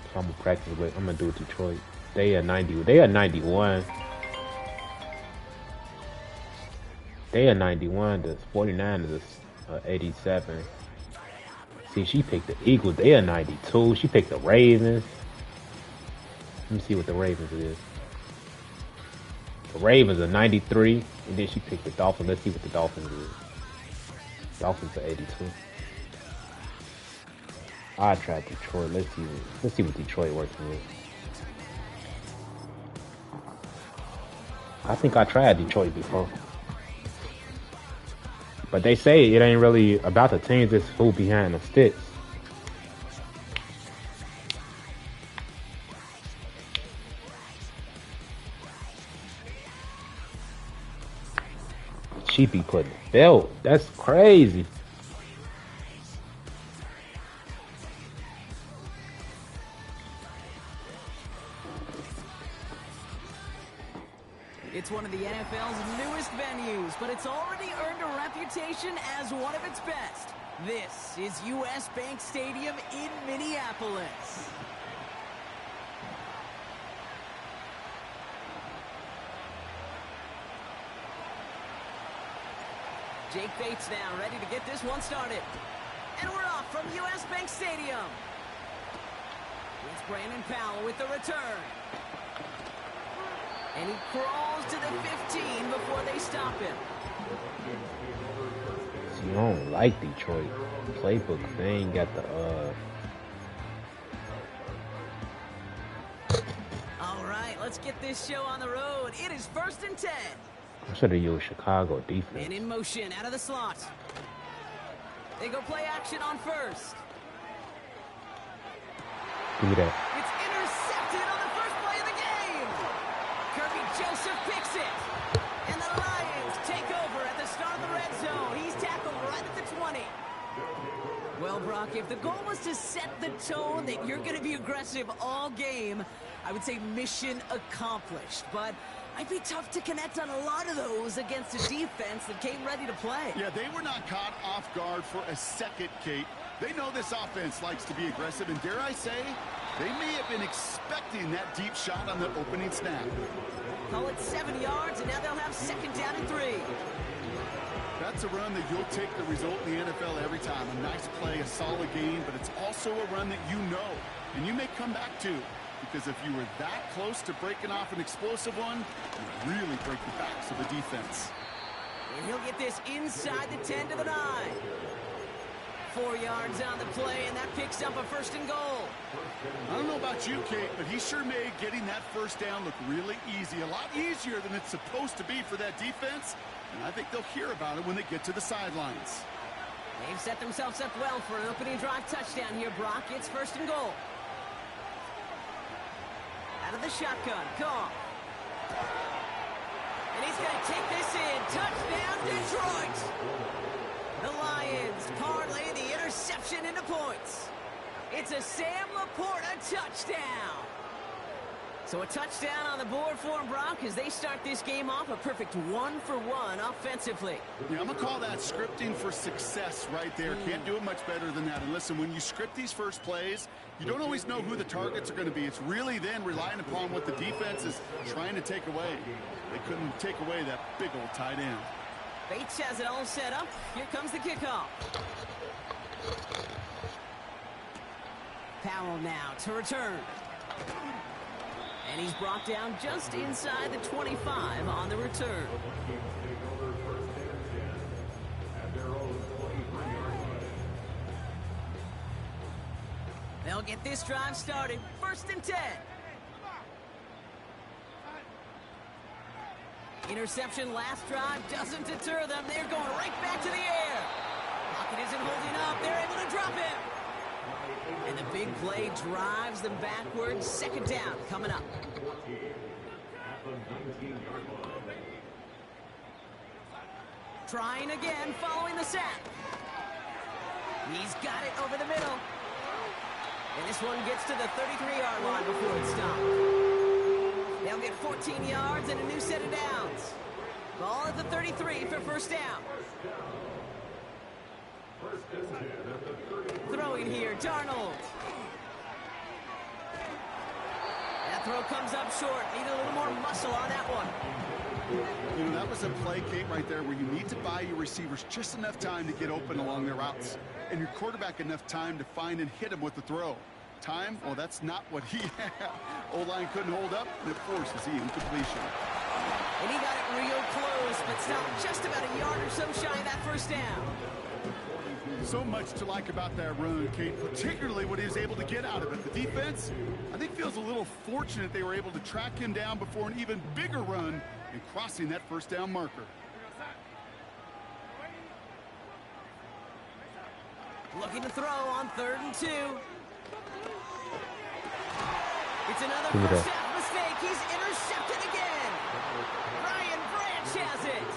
So I'm gonna practice with. I'm gonna do Detroit. They are 90. They are 91. They are 91. The 49 is 87. See, she picked the Eagles. They are 92. She picked the Ravens. Let me see what the Ravens is. The Ravens are 93, and then she picked the Dolphins. Let's see what the Dolphins is. Dolphins are 82. I tried Detroit. Let's see what Detroit working with. I think I tried Detroit before. But they say it ain't really about the teams, it's who behind the sticks. She be putting the belt. That's crazy. It's one of the NFL's newest venues, but it's already earned a reputation as one of its best. This is US Bank Stadium in Minneapolis. Jake Bates now ready to get this one started. And we're off from US Bank Stadium. It's Brandon Powell with the return. And he crawls to the 15 before they stop him. See, I don't like Detroit playbook. They ain't got the All right, let's get this show on the road. It is 1st and 10. I should have used Chicago defense. And in motion, out of the slot. They go play action on first. Give me that. It's intercepted on the first play of the game. Kirby Joseph picks it. And the Lions take over at the start of the red zone. He's tackled right at the 20. Well, Brock, if the goal was to set the tone that you're going to be aggressive all game, I would say mission accomplished. But I'd be tough to connect on a lot of those against a defense that came ready to play. Yeah, they were not caught off guard for a second, Kate. They know this offense likes to be aggressive, and dare I say, they may have been expecting that deep shot on the opening snap. Call it 7 yards, and now they'll have 2nd down and 3. That's a run that you'll take the result in the NFL every time. A nice play, a solid game, but it's also a run that you know, and you may come back to. Because if you were that close to breaking off an explosive one, you really break the backs of the defense. And he'll get this inside the 10 to the 9. 4 yards on the play, and that picks up a 1st and goal. I don't know about you, Kate, but he sure made getting that 1st down look really easy. A lot easier than it's supposed to be for that defense. And I think they'll hear about it when they get to the sidelines. They've set themselves up well for an opening drive touchdown here, Brock. It's 1st and goal. Out of the shotgun, Goff. And he's going to take this in. Touchdown, Detroit. The Lions parlay the interception into points. It's a Sam Laporta touchdown. So a touchdown on the board for him, Brock, as they start this game off a perfect 1-for-1 offensively. Yeah, I'm going to call that scripting for success right there. Can't do it much better than that. And listen, when you script these first plays, you don't always know who the targets are going to be. It's really then relying upon what the defense is trying to take away. They couldn't take away that big old tight end. Bates has it all set up. Here comes the kickoff. Powell now to return. And he's brought down just inside the 25 on the return. They'll get this drive started. 1st and 10. Interception last drive doesn't deter them. They're going right back to the air. Pocket isn't holding up. They're able to drop it. And the big play drives them backwards. 2nd down coming up. Trying again following the sack. He's got it over the middle. And this one gets to the 33-yard line before it's stopped. They'll get 14 yards and a new set of downs. Ball at the 33 for 1st down. Throwing here, Darnold. That throw comes up short. Need a little more muscle on that one. You know, that was a play, Kate, right there where you need to buy your receivers just enough time to get open along their routes. And your quarterback enough time to find and hit them with the throw. Time, well, that's not what he had. O-line couldn't hold up, and it forces the incompletion. And he got it real close, but stopped just about a yard or so shy of that first down. So much to like about that run, Kate, particularly what he was able to get out of it. The defense, I think, feels a little fortunate they were able to track him down before an even bigger run and crossing that first down marker. Looking to throw on 3rd and 2. It's another Give me first that. half mistake. He's intercepted again. Ryan Branch has it.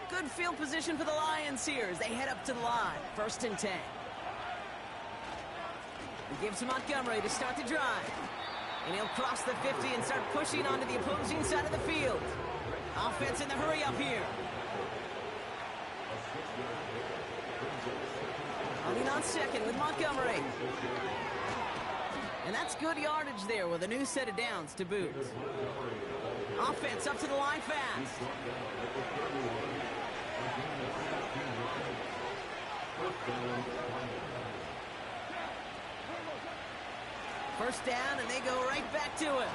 Good field position for the Lions here as they head up to the line. 1st and 10. He gives to Montgomery to start the drive. And he'll cross the 50 and start pushing onto the opposing side of the field. Offense in the hurry up here. Running on 2nd with Montgomery. And that's good yardage there with a new set of downs to boot. Offense up to the line fast. First down, and they go right back to him.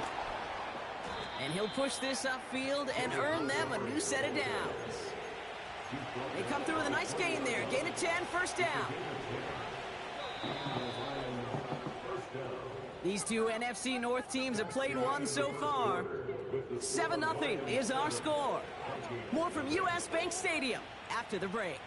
And he'll push this upfield and earn them a new set of downs. They come through with a nice gain there. Gain of 10, first down. These two NFC North teams have played one so far. 7-0 is our score. More from U.S. Bank Stadium after the break.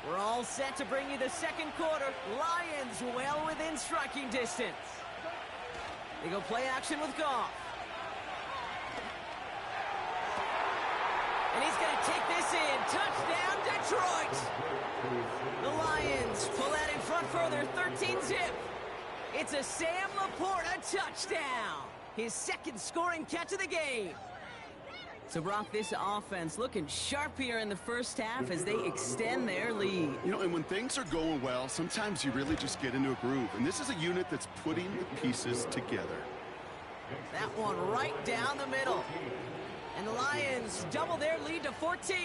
We're all set to bring you the second quarter. Lions well within striking distance. They go play action with Goff. And he's going to take this in. Touchdown, Detroit. The Lions pull that in front further, 13-zip. It's a Sam Laporta touchdown. His second scoring catch of the game. So, Brock, this offense looking sharp here in the first half as they extend their lead. You know, and when things are going well, sometimes you really just get into a groove. And this is a unit that's putting the pieces together. That one right down the middle. And the Lions double their lead to 14.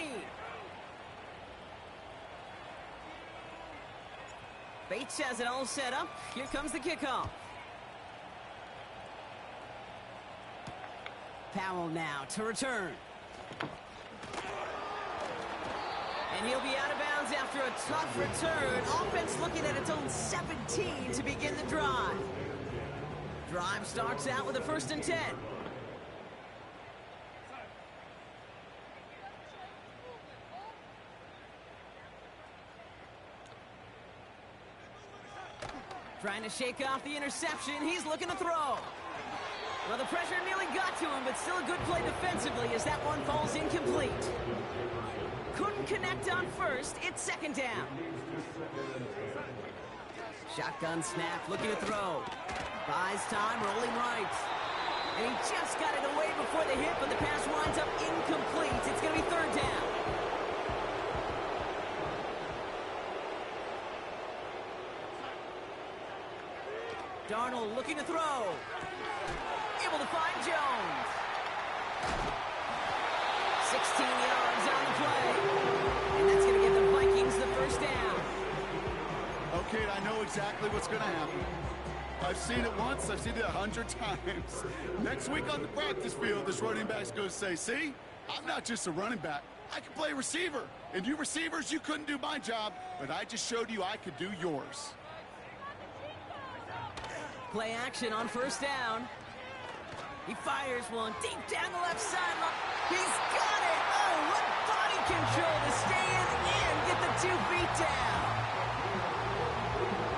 Bates has it all set up. Here comes the kickoff. Powell now to return. And he'll be out of bounds after a tough return. Offense looking at its own 17 to begin the drive. Drive starts out with a 1st and 10. Trying to shake off the interception. He's looking to throw. Well, the pressure nearly got to him, but still a good play defensively as that one falls incomplete. Couldn't connect on 1st. It's 2nd down. Shotgun snap, looking to throw. Buys time, rolling right. And he just got it away before the hit, but the pass winds up incomplete. It's going to be 3rd down. Darnold looking to throw. Able to find Jones. 16 yards on the play. And that's going to give the Vikings the 1st down. Okay, I know exactly what's going to happen. I've seen it once, I've seen it 100 times. Next week on the practice field, this running back's going to say, see, I'm not just a running back. I can play receiver. And you receivers, you couldn't do my job, but I just showed you I could do yours. Play action on 1st down. He fires one deep down the left sideline. He's got it. Oh, what body control to stay in and get the 2 feet down.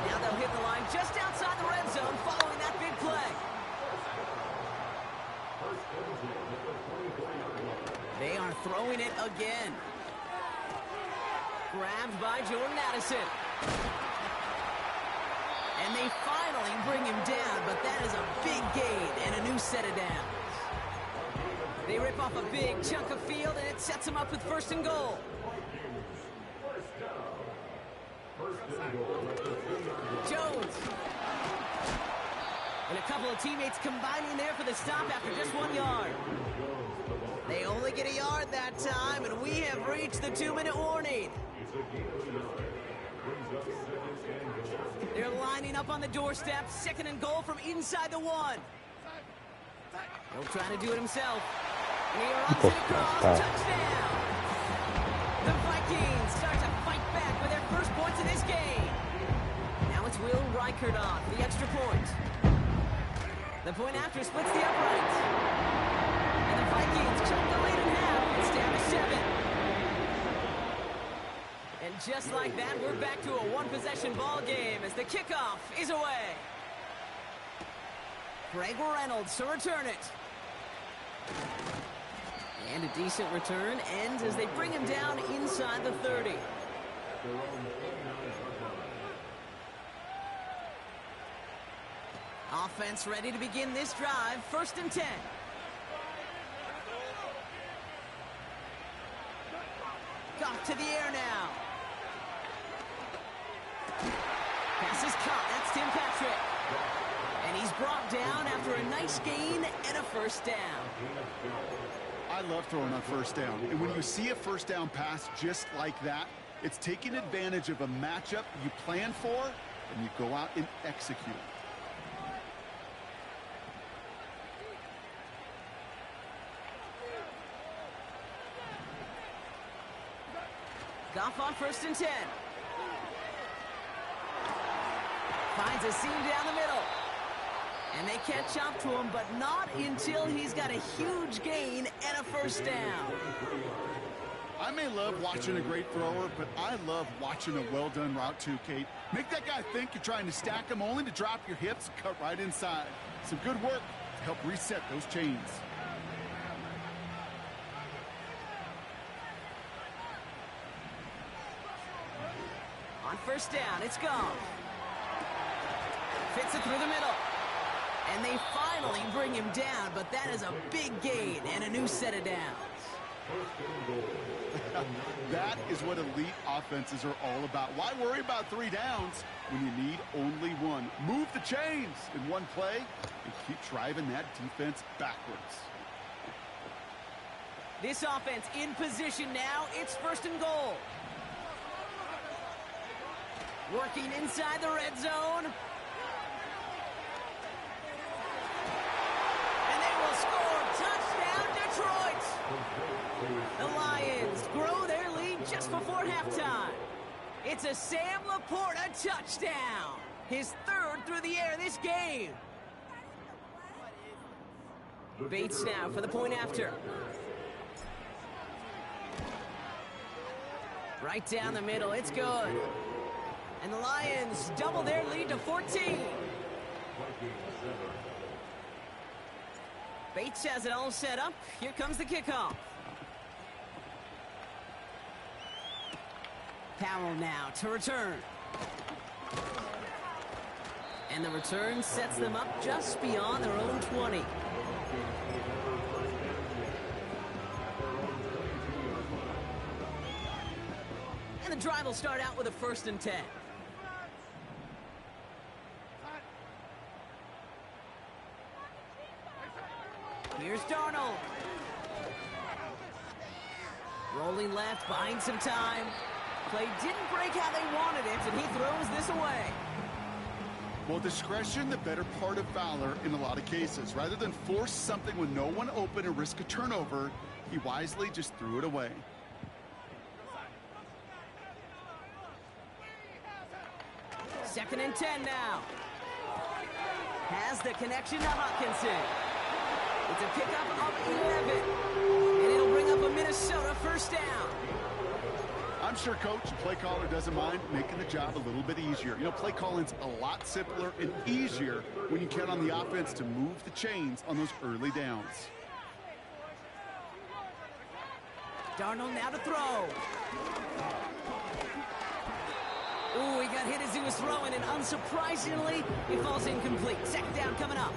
Now they'll hit the line just outside the red zone following that big play. They are throwing it again. Grabbed by Jordan Addison. And they finally bring him down, but that is a big gain and a new set of downs. They rip off a big chunk of field, and it sets them up with 1st and goal. Jones. And a couple of teammates combining there for the stop after just 1 yard. They only get a yard that time, and we have reached the 2-minute warning. They're lining up on the doorstep. 2nd and goal from inside the 1. He'll try to do it himself. And he runs it across. Touchdown! The Vikings start to fight back for their first points in this game. Now it's Will Reichert on for the extra point. The point after splits the uprights. And the Vikings chop the lead in half. It's down to 7. And just like that, we're back to a one-possession ball game as the kickoff is away. Greg Reynolds to return it. And a decent return ends as they bring him down inside the 30. Offense ready to begin this drive. 1st and 10. Goff to the air now. Pass is caught. That's Tim Patrick. And he's brought down after a nice gain and a 1st down. I love throwing on 1st down. And when you see a 1st down pass just like that, it's taking advantage of a matchup you plan for, and you go out and execute. Goff on 1st and 10. Finds a seam down the middle. And they catch up to him, but not until he's got a huge gain and a 1st down. I may love watching a great thrower, but I love watching a well-done route too, Kate. Make that guy think you're trying to stack him only to drop your hips and cut right inside. Some good work to help reset those chains. On 1st down, it's Goff. Fits it through the middle. And they finally bring him down, but that is a big gain and a new set of downs. That is what elite offenses are all about. Why worry about 3 downs when you need only 1? Move the chains in one play and keep driving that defense backwards. This offense in position now. It's 1st and goal. Working inside the red zone. And they will score. Touchdown, Detroit. The Lions grow their lead just before halftime. It's a Sam Laporta touchdown. His 3rd through the air this game. Bates now for the point after. Right down the middle. It's good. And the Lions double their lead to 14. Bates has it all set up. Here comes the kickoff. Powell now to return. And the return sets them up just beyond their own 20. And the drive will start out with a 1st and 10. Here's Darnold. Rolling left, buying some time. Play didn't break how they wanted it, and he throws this away. Well, discretion, the better part of valor in a lot of cases. Rather than force something with no one open and risk a turnover, he wisely just threw it away. Second and 10 now. Has the connection to Hawkinson. It's a pickup of 11. And it'll bring up a Minnesota 1st down. I'm sure coach and play caller doesn't mind making the job a little bit easier. You know, play calling's a lot simpler and easier when you count on the offense to move the chains on those early downs. Darnold now to throw. Ooh, he got hit as he was throwing, and unsurprisingly, he falls incomplete. 2nd down coming up.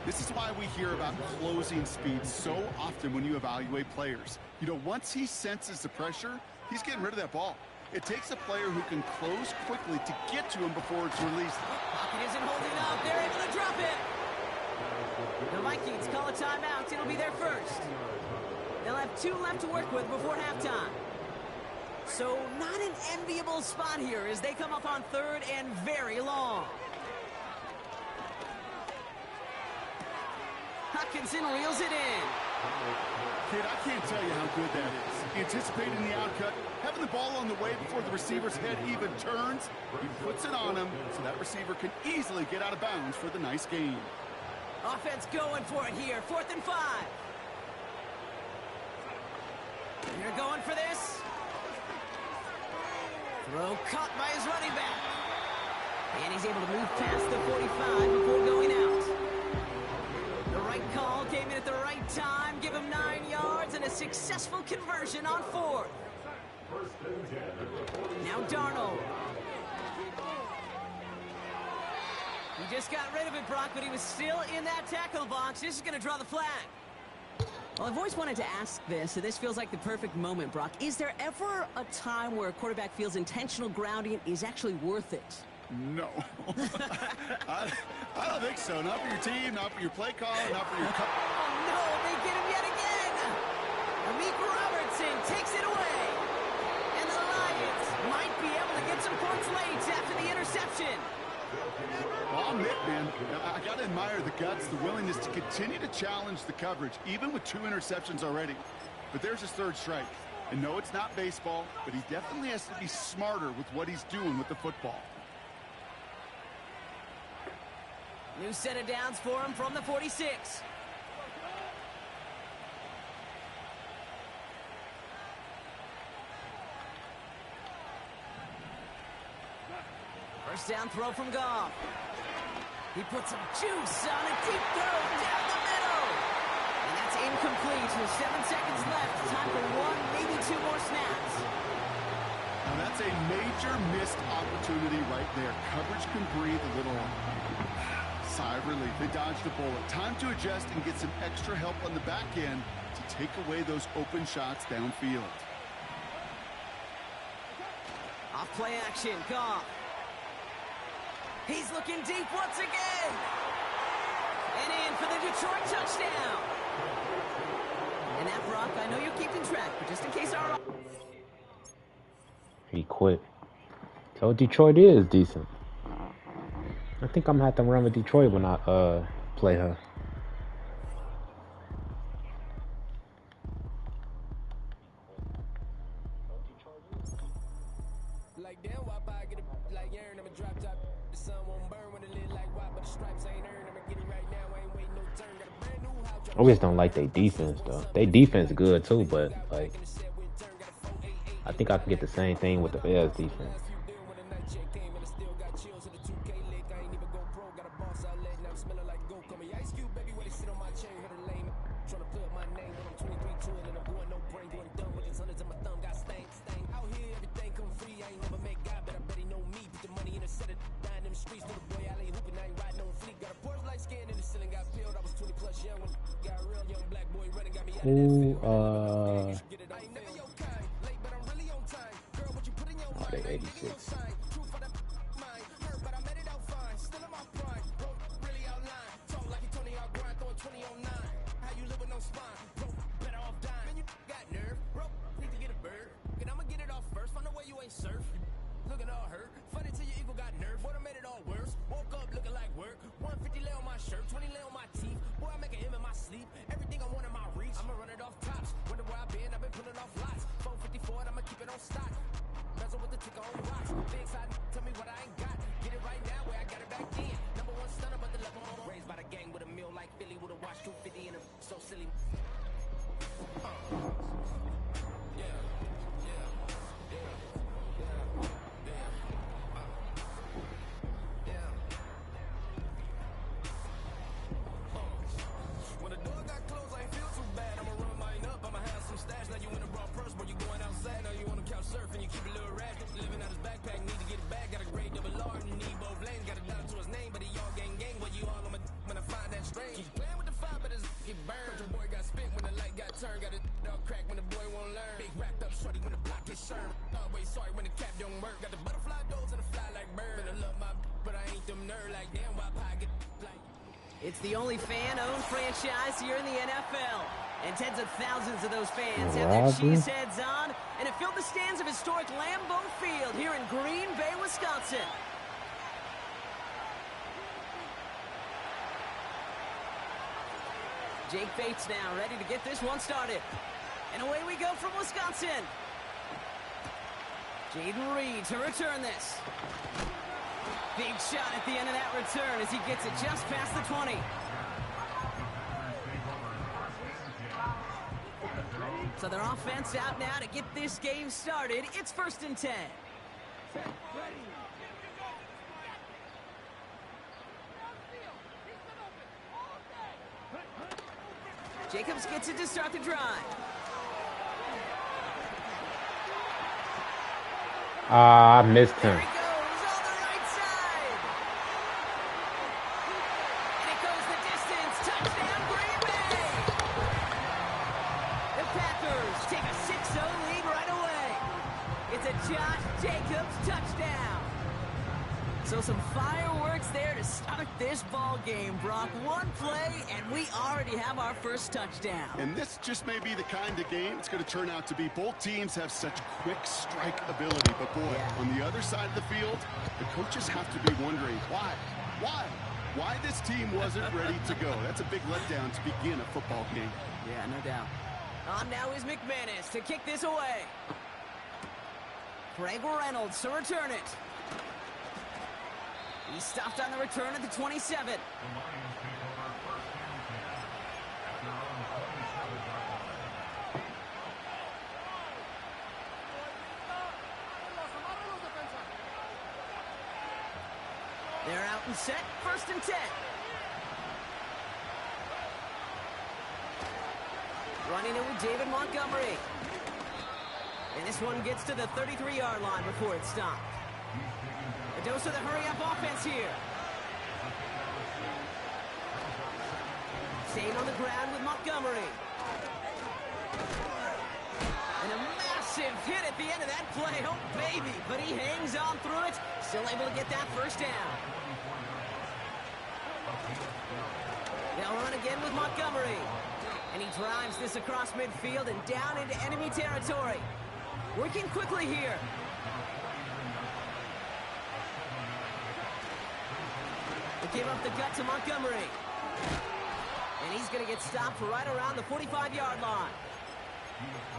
This is why we hear about closing speed so often when you evaluate players. You know, once he senses the pressure, he's getting rid of that ball. It takes a player who can close quickly to get to him before it's released. Pocket isn't holding up. They're able to drop it. The Vikings call a timeout. It'll be their first. They'll have 2 left to work with before halftime. So not an enviable spot here as they come up on 3rd and very long. Hutchinson reels it in. Kid, I can't tell you how good that is. Anticipating the outcut, having the ball on the way before the receiver's head even turns, he puts it on him so that receiver can easily get out of bounds for the nice gain. Offense going for it here. 4th and 5. They're going for this. Throw caught by his running back. And he's able to move past the 45 before going out. The right call came in at the right time. Give him 9 yards and a successful conversion on 4th. Now Darnold. He just got rid of it, Brock, but he was still in that tackle box. This is going to draw the flag. Well, I've always wanted to ask this, so this feels like the perfect moment, Brock. Is there ever a time where a quarterback feels intentional grounding is actually worth it? No. I don't think so. Not for your team, not for your play call, not for your... Oh, no, they get him yet again. Amik Robertson takes it away. And the Lions might be able to get some points late after the interception. Well, I'll admit, man, I got to admire the guts, the willingness to continue to challenge the coverage, even with 2 interceptions already. But there's his 3rd strike. And no, it's not baseball, but he definitely has to be smarter with what he's doing with the football. New set of downs for him from the 46. First down throw from Goff. He puts some juice on a deep throw down the middle. And that's incomplete with 7 seconds left. Time for 1, maybe 2 more snaps. Now that's a major missed opportunity right there. Coverage can breathe a little. Sigh of relief. They dodged a bullet. Time to adjust and get some extra help on the back end to take away those open shots downfield. Off play action. Goff. He's looking deep once again. And in for the Detroit touchdown. And that, Brock, I know you're keeping track, but just in case our... He quit. So Detroit is decent. I think I'm gonna have to run with Detroit when I play her. Like damn, why I get a like yarn, I'ma drop top. The sun won't burn when it lit like why, but the stripes ain't earned. I'ma get it right now, I ain't waiting no turn. Got a brand new house. I always don't like their defense though. They defense good too, but like I think I can get the same thing with the Bears defense. Who, oh, they 86. Look at all hurt. Funny till your ego got nerve. What I made it all worse. Woke up looking like work. 150 lay on my shirt, 20 lay on my teeth. Boy, I make an M in my sleep. Everything I want in my reach. I'ma run it off tops. Wonder where I've been pulling off lots. 454 and I'ma keep it on stock. Bezel with the ticker on rocks. Big side, tell me what I ain't got. Get it right now where I got it back then. Number 1 stunner, but the level on. Raised by the gang with a meal like Philly with a watch 250 and a so silly. Surfing, you keep a little rat, living out his backpack, need to get it back, got a great double R, and need both lanes. park when the cap don't work. Got the butterfly doors and the fly like bird. And I love my, but I ain't them nerd like damn. Why pocket like? It's the only fan-owned franchise here in the NFL. And tens of thousands of those fans have their cheese heads on, and it filled the stands of historic Lambeau Field here in Green Bay, Wisconsin. Jake Bates now ready to get this one started. And away we go from Wisconsin. Jaden Reed to return this. Big shot at the end of that return as he gets it just past the 20. So their offense out now to get this game started. It's 1st and 10. Jacobs gets it to start the drive. I missed him. There he goes on the right side. And it goes the distance. Touchdown, Green Bay. The Packers take a 6-0 lead right away. It's a Josh Jacobs touchdown. So some fireworks there to start this ball game, Brock. One play, and we already have our first touchdown. And this just may be the kind of game it's going to turn out to be. Both teams have such quick strike ability. But, boy, on the other side of the field, the coaches have to be wondering, why? Why this team wasn't ready to go? That's a big letdown to begin a football game. Yeah, no doubt. On now is McManus to kick this away. Craig Reynolds to return it. He stopped on the return at the 27. They're out and set. 1st and 10. Running it with David Montgomery. And this one gets to the 33-yard line before it's stopped. A dose of the hurry-up offense here. Staying on the ground with Montgomery. And a massive hit at the end of that play. Oh, baby. But he hangs on through it. Still able to get that first down. They'll run again with Montgomery. And he drives this across midfield and down into enemy territory. Working quickly here. They give up the gut to Montgomery. And he's going to get stopped right around the 45-yard line.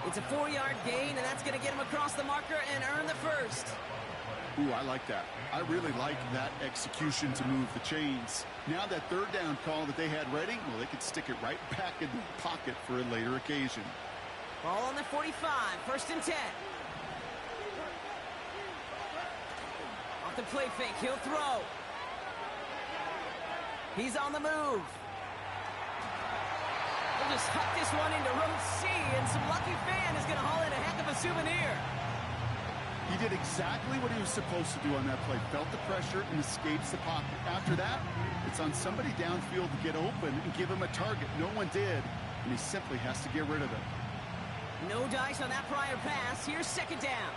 It's a 4-yard gain, and that's going to get him across the marker and earn the first. Ooh, I like that. I really like that execution to move the chains. Now that 3rd down call that they had ready, well, they could stick it right back in the pocket for a later occasion. Ball on the 45, 1st and 10. Off the play fake, he'll throw. He's on the move. We'll just huck this one into row C, and some lucky fan is going to haul in a heck of a souvenir. He did exactly what he was supposed to do on that play. Felt the pressure and escapes the pocket. After that, it's on somebody downfield to get open and give him a target. No one did, and he simply has to get rid of it. No dice on that prior pass. Here's 2nd down.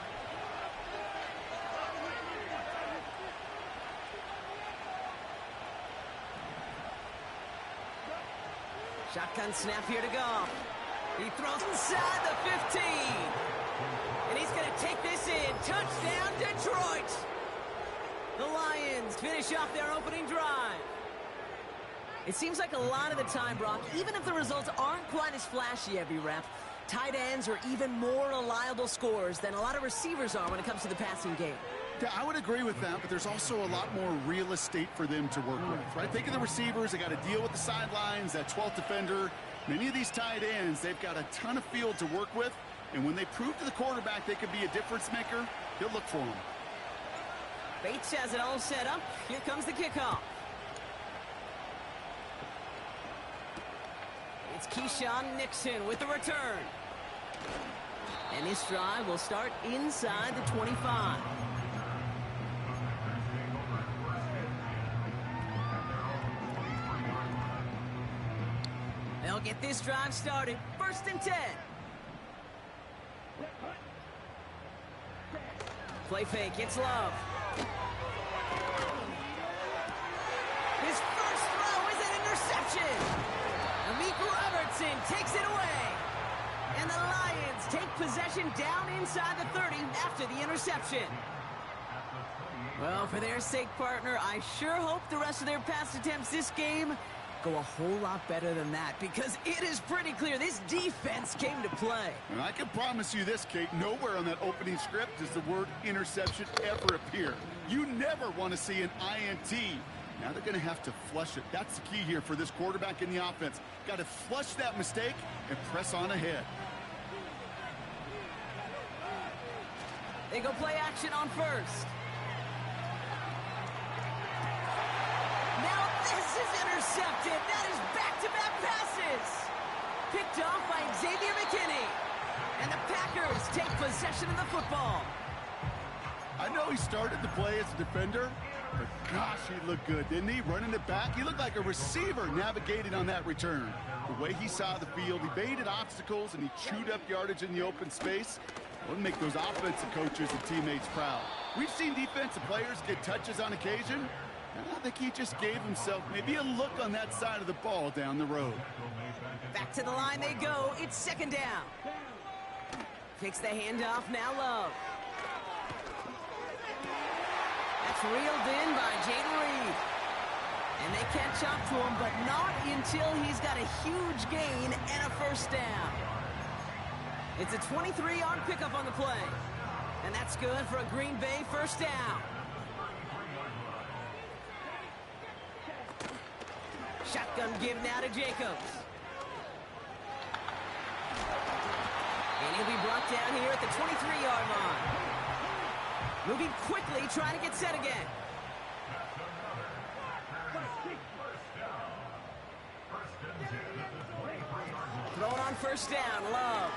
Shotgun snap here to go. He throws inside the 15. And he's going to take this in. Touchdown, Detroit. The Lions finish off their opening drive. It seems like a lot of the time, Brock, even if the results aren't quite as flashy every rep, tight ends are even more reliable scorers than a lot of receivers are when it comes to the passing game. Yeah, I would agree with that, but there's also a lot more real estate for them to work with, right? Think of the receivers. They got to deal with the sidelines, that 12th defender. Many of these tight ends, they've got a ton of field to work with, and when they prove to the quarterback they could be a difference maker, he'll look for them. Bates has it all set up. Here comes the kickoff. It's Keyshawn Nixon with the return. And this drive will start inside the 25. They'll get this drive started. 1st and 10. Play fake, it's Love. His first throw is an interception. Amik Robertson takes it away. And the Lions take possession down inside the 30 after the interception. Well, for their sake, partner, I sure hope the rest of their pass attempts this game go a whole lot better than that, because it is pretty clear this defense came to play. And I can promise you this, Kate, nowhere on that opening script does the word interception ever appear. You never want to see an INT. Now they're going to have to flush it. That's the key here for this quarterback in the offense. Got to flush that mistake and press on ahead. They go play action on first. Now this is intercepted. That is back-to-back passes. Picked off by Xavier McKinney. And the Packers take possession of the football. I know he started the play as a defender, but gosh, he looked good, didn't he? Running it back, he looked like a receiver navigating on that return. The way he saw the field, he baited obstacles, and he chewed up yardage in the open space. Wouldn't make those offensive coaches and teammates proud. We've seen defensive players get touches on occasion, and I think he just gave himself maybe a look on that side of the ball down the road. Back to the line they go. It's second down. Takes the handoff, now Love. That's reeled in by Jaden Reed. And they catch up to him, but not until he's got a huge gain and a first down. It's a 23-yard pickup on the play. And that's good for a Green Bay first down. Shotgun give now to Jacobs. And he'll be brought down here at the 23-yard line. Moving quickly, trying to get set again. Throwing on first down, Love.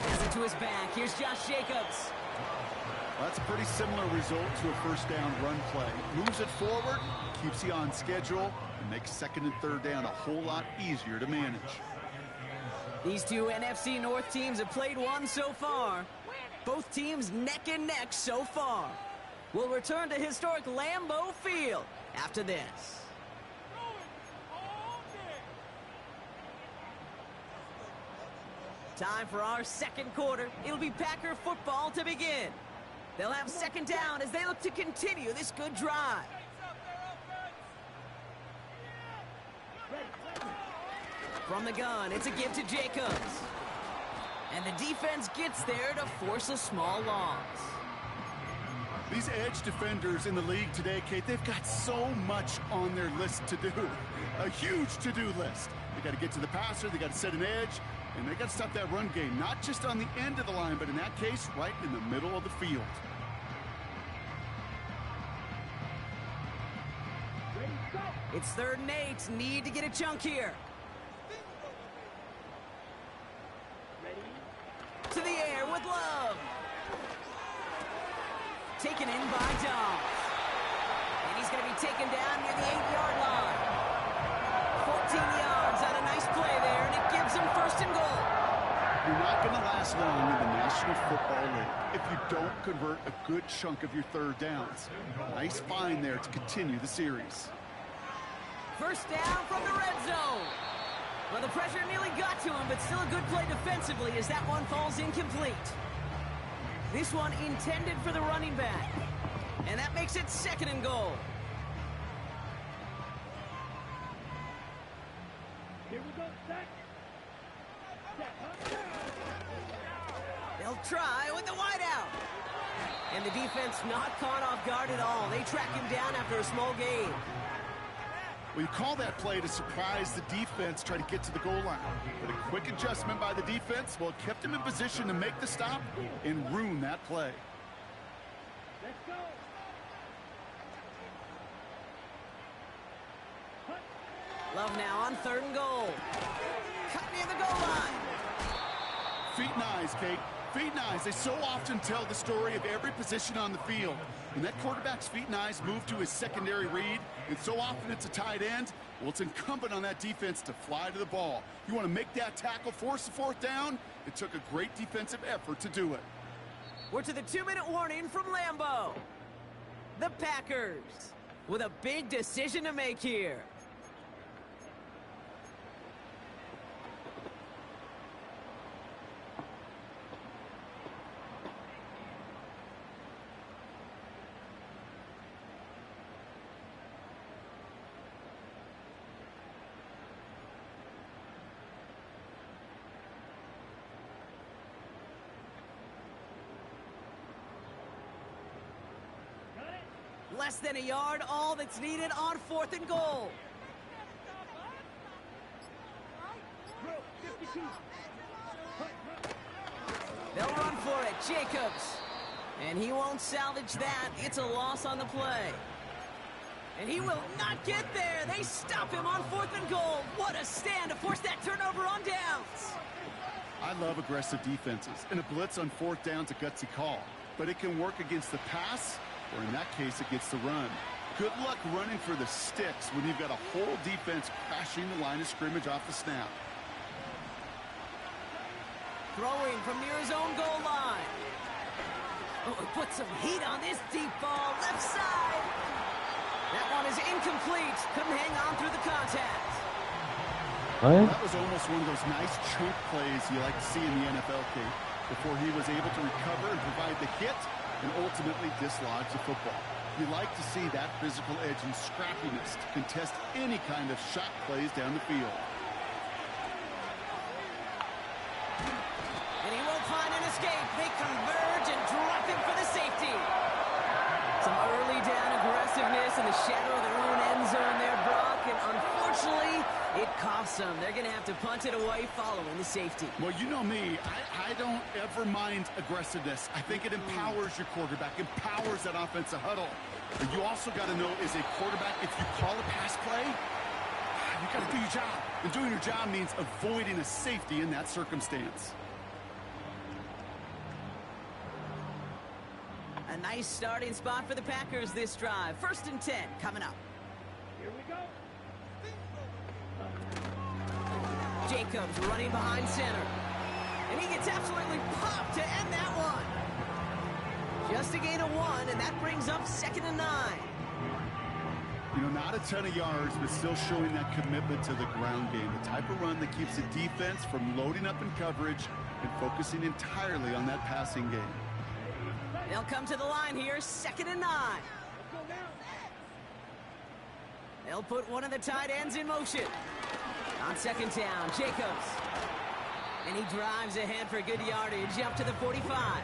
Has it to his back. Here's Josh Jacobs. That's a pretty similar result to a first down run play. Moves it forward, keeps you on schedule, and makes second and third down a whole lot easier to manage. These two NFC North teams have played one so far. Both teams neck and neck so far. We'll return to historic Lambeau Field after this. Time for our second quarter. It'll be Packer football to begin. They'll have second down as they look to continue this good drive. From the gun, it's a give to Jacobs. And the defense gets there to force a small loss. These edge defenders in the league today, Kate, they've got so much on their list to do. A huge to-do list. They got to get to the passer, they got to set an edge, and they got to stop that run game, not just on the end of the line, but in that case, right in the middle of the field. It's 3rd and 8. Need to get a chunk here. To the air with Love. Taken in by Dobbs. And he's going to be taken down near the 8-yard line. 14 yards on a nice play there, and it gives him first and goal. You're not going to last long in the National Football League if you don't convert a good chunk of your third downs. Nice find there to continue the series. First down from the red zone. Well, the pressure nearly got to him, but still a good play defensively as that one falls incomplete. This one intended for the running back. And that makes it second and goal. Here we go, set. They'll try with the wideout. And the defense not caught off guard at all. They track him down after a small gain. Well, you call that play to surprise the defense, try to get to the goal line. But a quick adjustment by the defense, well, it kept him in position to make the stop and ruin that play. Let's go. Love now on 3rd and goal. Cut near the goal line. Feet and eyes, Kate. Feet and eyes. They so often tell the story of every position on the field. When that quarterback's feet and eyes move to his secondary read, and so often it's a tight end, well, it's incumbent on that defense to fly to the ball. You want to make that tackle, force the 4th down? It took a great defensive effort to do it. We're to the 2-minute warning from Lambeau. The Packers with a big decision to make here. Less than a yard, all that's needed on 4th and goal. They'll run for it, Jacobs. And he won't salvage that. It's a loss on the play. And he will not get there. They stop him on 4th and goal. What a stand to force that turnover on downs. I love aggressive defenses, and a blitz on 4th down's a gutsy call. But it can work against the pass, or in that case, against the run. Good luck running for the sticks when you've got a whole defense crashing the line of scrimmage off the snap. Throwing from near his own goal line. Oh, put some heat on this deep ball, left side. That one is incomplete. Couldn't hang on through the contact. What? That was almost one of those nice chunk plays you like to see in the NFL, Kate, before he was able to recover and provide the hit and ultimately dislodge the football. You like to see that physical edge and scrappiness to contest any kind of shot plays down the field. And he won't find an escape. They converge and drop him for the safety. Some early down aggressiveness in the shadow of their own end zone there, Brock, and unfortunately, it costs them. They're going to have to punt it away following the safety. Well, you know me. I don't ever mind aggressiveness. I think it empowers your quarterback, empowers that offensive huddle. But you also got to know, as a quarterback, if you call a pass play, you got to do your job. And doing your job means avoiding a safety in that circumstance. A nice starting spot for the Packers this drive. 1st and 10 coming up. Here we go. Jacobs running behind center. And he gets absolutely popped to end that one. Just a gain of 1, and that brings up 2nd and 9. You know, not a ton of yards, but still showing that commitment to the ground game. The type of run that keeps the defense from loading up in coverage and focusing entirely on that passing game. They'll come to the line here, 2nd and 9. They'll put one of the tight ends in motion. On 2nd down, Jacobs. And he drives ahead for good yardage up to the 45.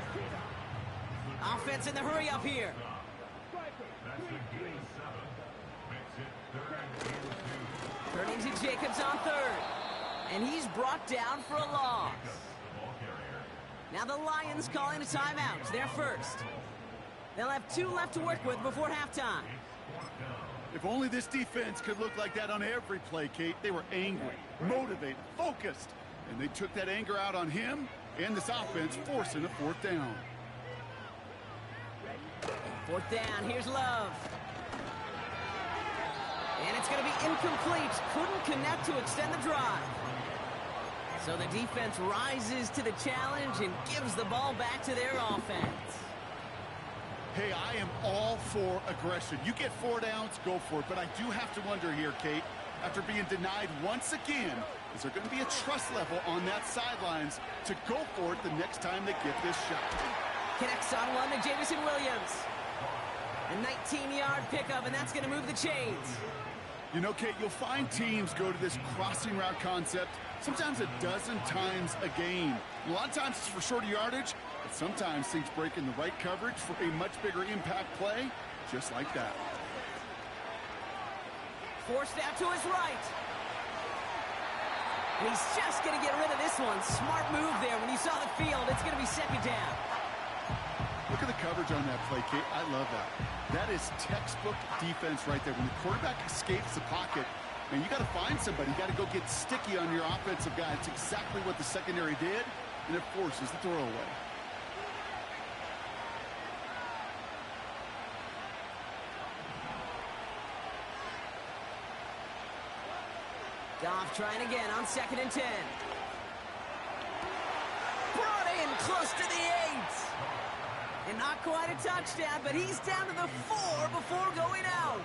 Offense in the hurry up here. Turning to Jacobs on 3rd. And he's brought down for a loss. Now the Lions calling a timeout. They're first. They'll have 2 left to work with before halftime. If only this defense could look like that on every play, Kate. They were angry, motivated, focused. And they took that anger out on him and this offense, forcing a 4th down. 4th down, here's Love. And it's going to be incomplete. Couldn't connect to extend the drive. So the defense rises to the challenge and gives the ball back to their offense. Hey, I am all for aggression. You get 4 downs, go for it. But I do have to wonder here, Kate, after being denied once again, is there going to be a trust level on that sidelines to go for it the next time they get this shot? Connects on 1 to Jamison Williams. A 19-yard pickup, and that's going to move the chains. You know, Kate, you'll find teams go to this crossing route concept sometimes a dozen times a game. A lot of times it's for shorter yardage, but sometimes things break in the right coverage for a much bigger impact play, just like that. Forced out to his right. And he's just going to get rid of this one. Smart move there. When you saw the field, it's going to be 2nd down. Look at the coverage on that play, Kate. I love that. That is textbook defense right there. When the quarterback escapes the pocket, and you got to find somebody. You got to go get sticky on your offensive guy. It's exactly what the secondary did, and it forces the throwaway. Goff trying again on 2nd and 10. Brought in close to the 8. And not quite a touchdown, but he's down to the 4 before going out.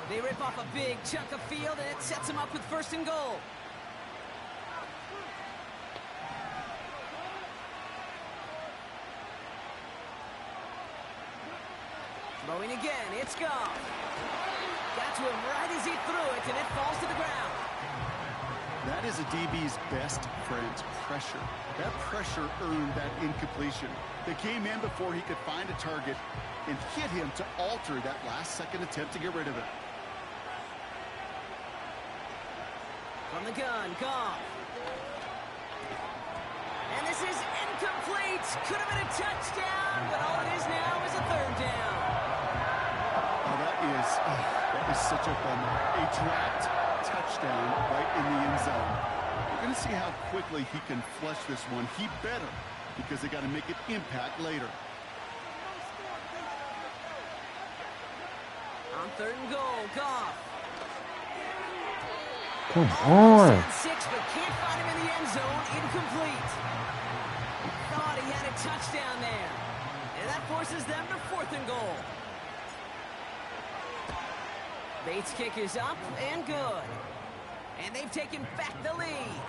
They rip off a big chunk of field, and it sets him up with 1st and goal. Throwing again, it's Goff. Got to him right as he threw it, and it falls to the ground. That is a DB's best friend, pressure. That pressure earned that incompletion. They came in before he could find a target and hit him to alter that last-second attempt to get rid of it. From the gun, Goff. And this is incomplete. Could have been a touchdown, but all it is now is a 3rd down. Oh, that is such a bummer. A dropped touchdown right in the end zone. We're going to see how quickly he can flush this one. He better, because they got to make it impact later. On 3rd and goal, Goff. Come on. 6, but can't find him in the end zone. Incomplete. Thought he had a touchdown there. And that forces them to 4th and goal. Bates' kick is up and good. And they've taken back the lead.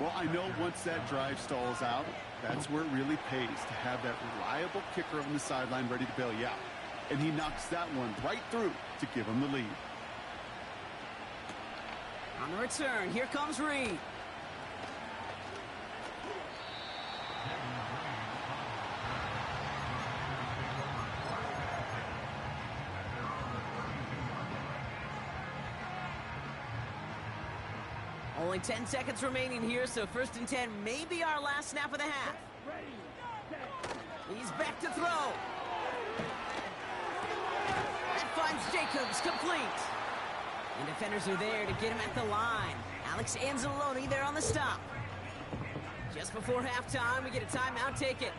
Well, I know once that drive stalls out, that's where it really pays to have that reliable kicker on the sideline ready to bail you out. And he knocks that one right through to give him the lead. On the return, here comes Reed. Only 10 seconds remaining here, so 1st and 10 may be our last snap of the half. He's back to throw. That finds Jacobs complete. And defenders are there to get him at the line. Alex Anzalone there on the stop. Just before halftime, we get a timeout. Take it.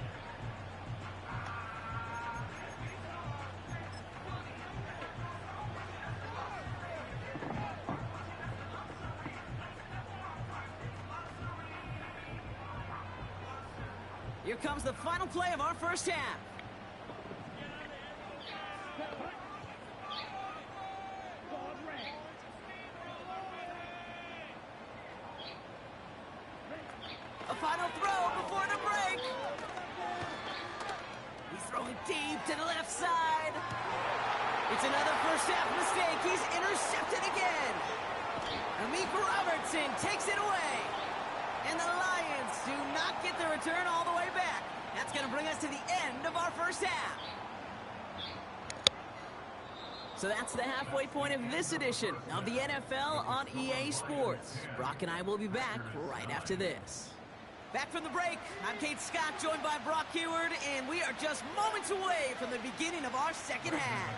Here comes the final play of our 1st half. A final throw before the break. He's throwing deep to the left side. It's another 1st half mistake. He's intercepted again. Amik Robertson takes it away. And the Lions do not get the return all the way back. That's going to bring us to the end of our 1st half. So that's the halfway point of this edition of the NFL on EA Sports. Brock and I will be back right after this. Back from the break, I'm Kate Scott, joined by Brock Heward, and we are just moments away from the beginning of our 2nd half.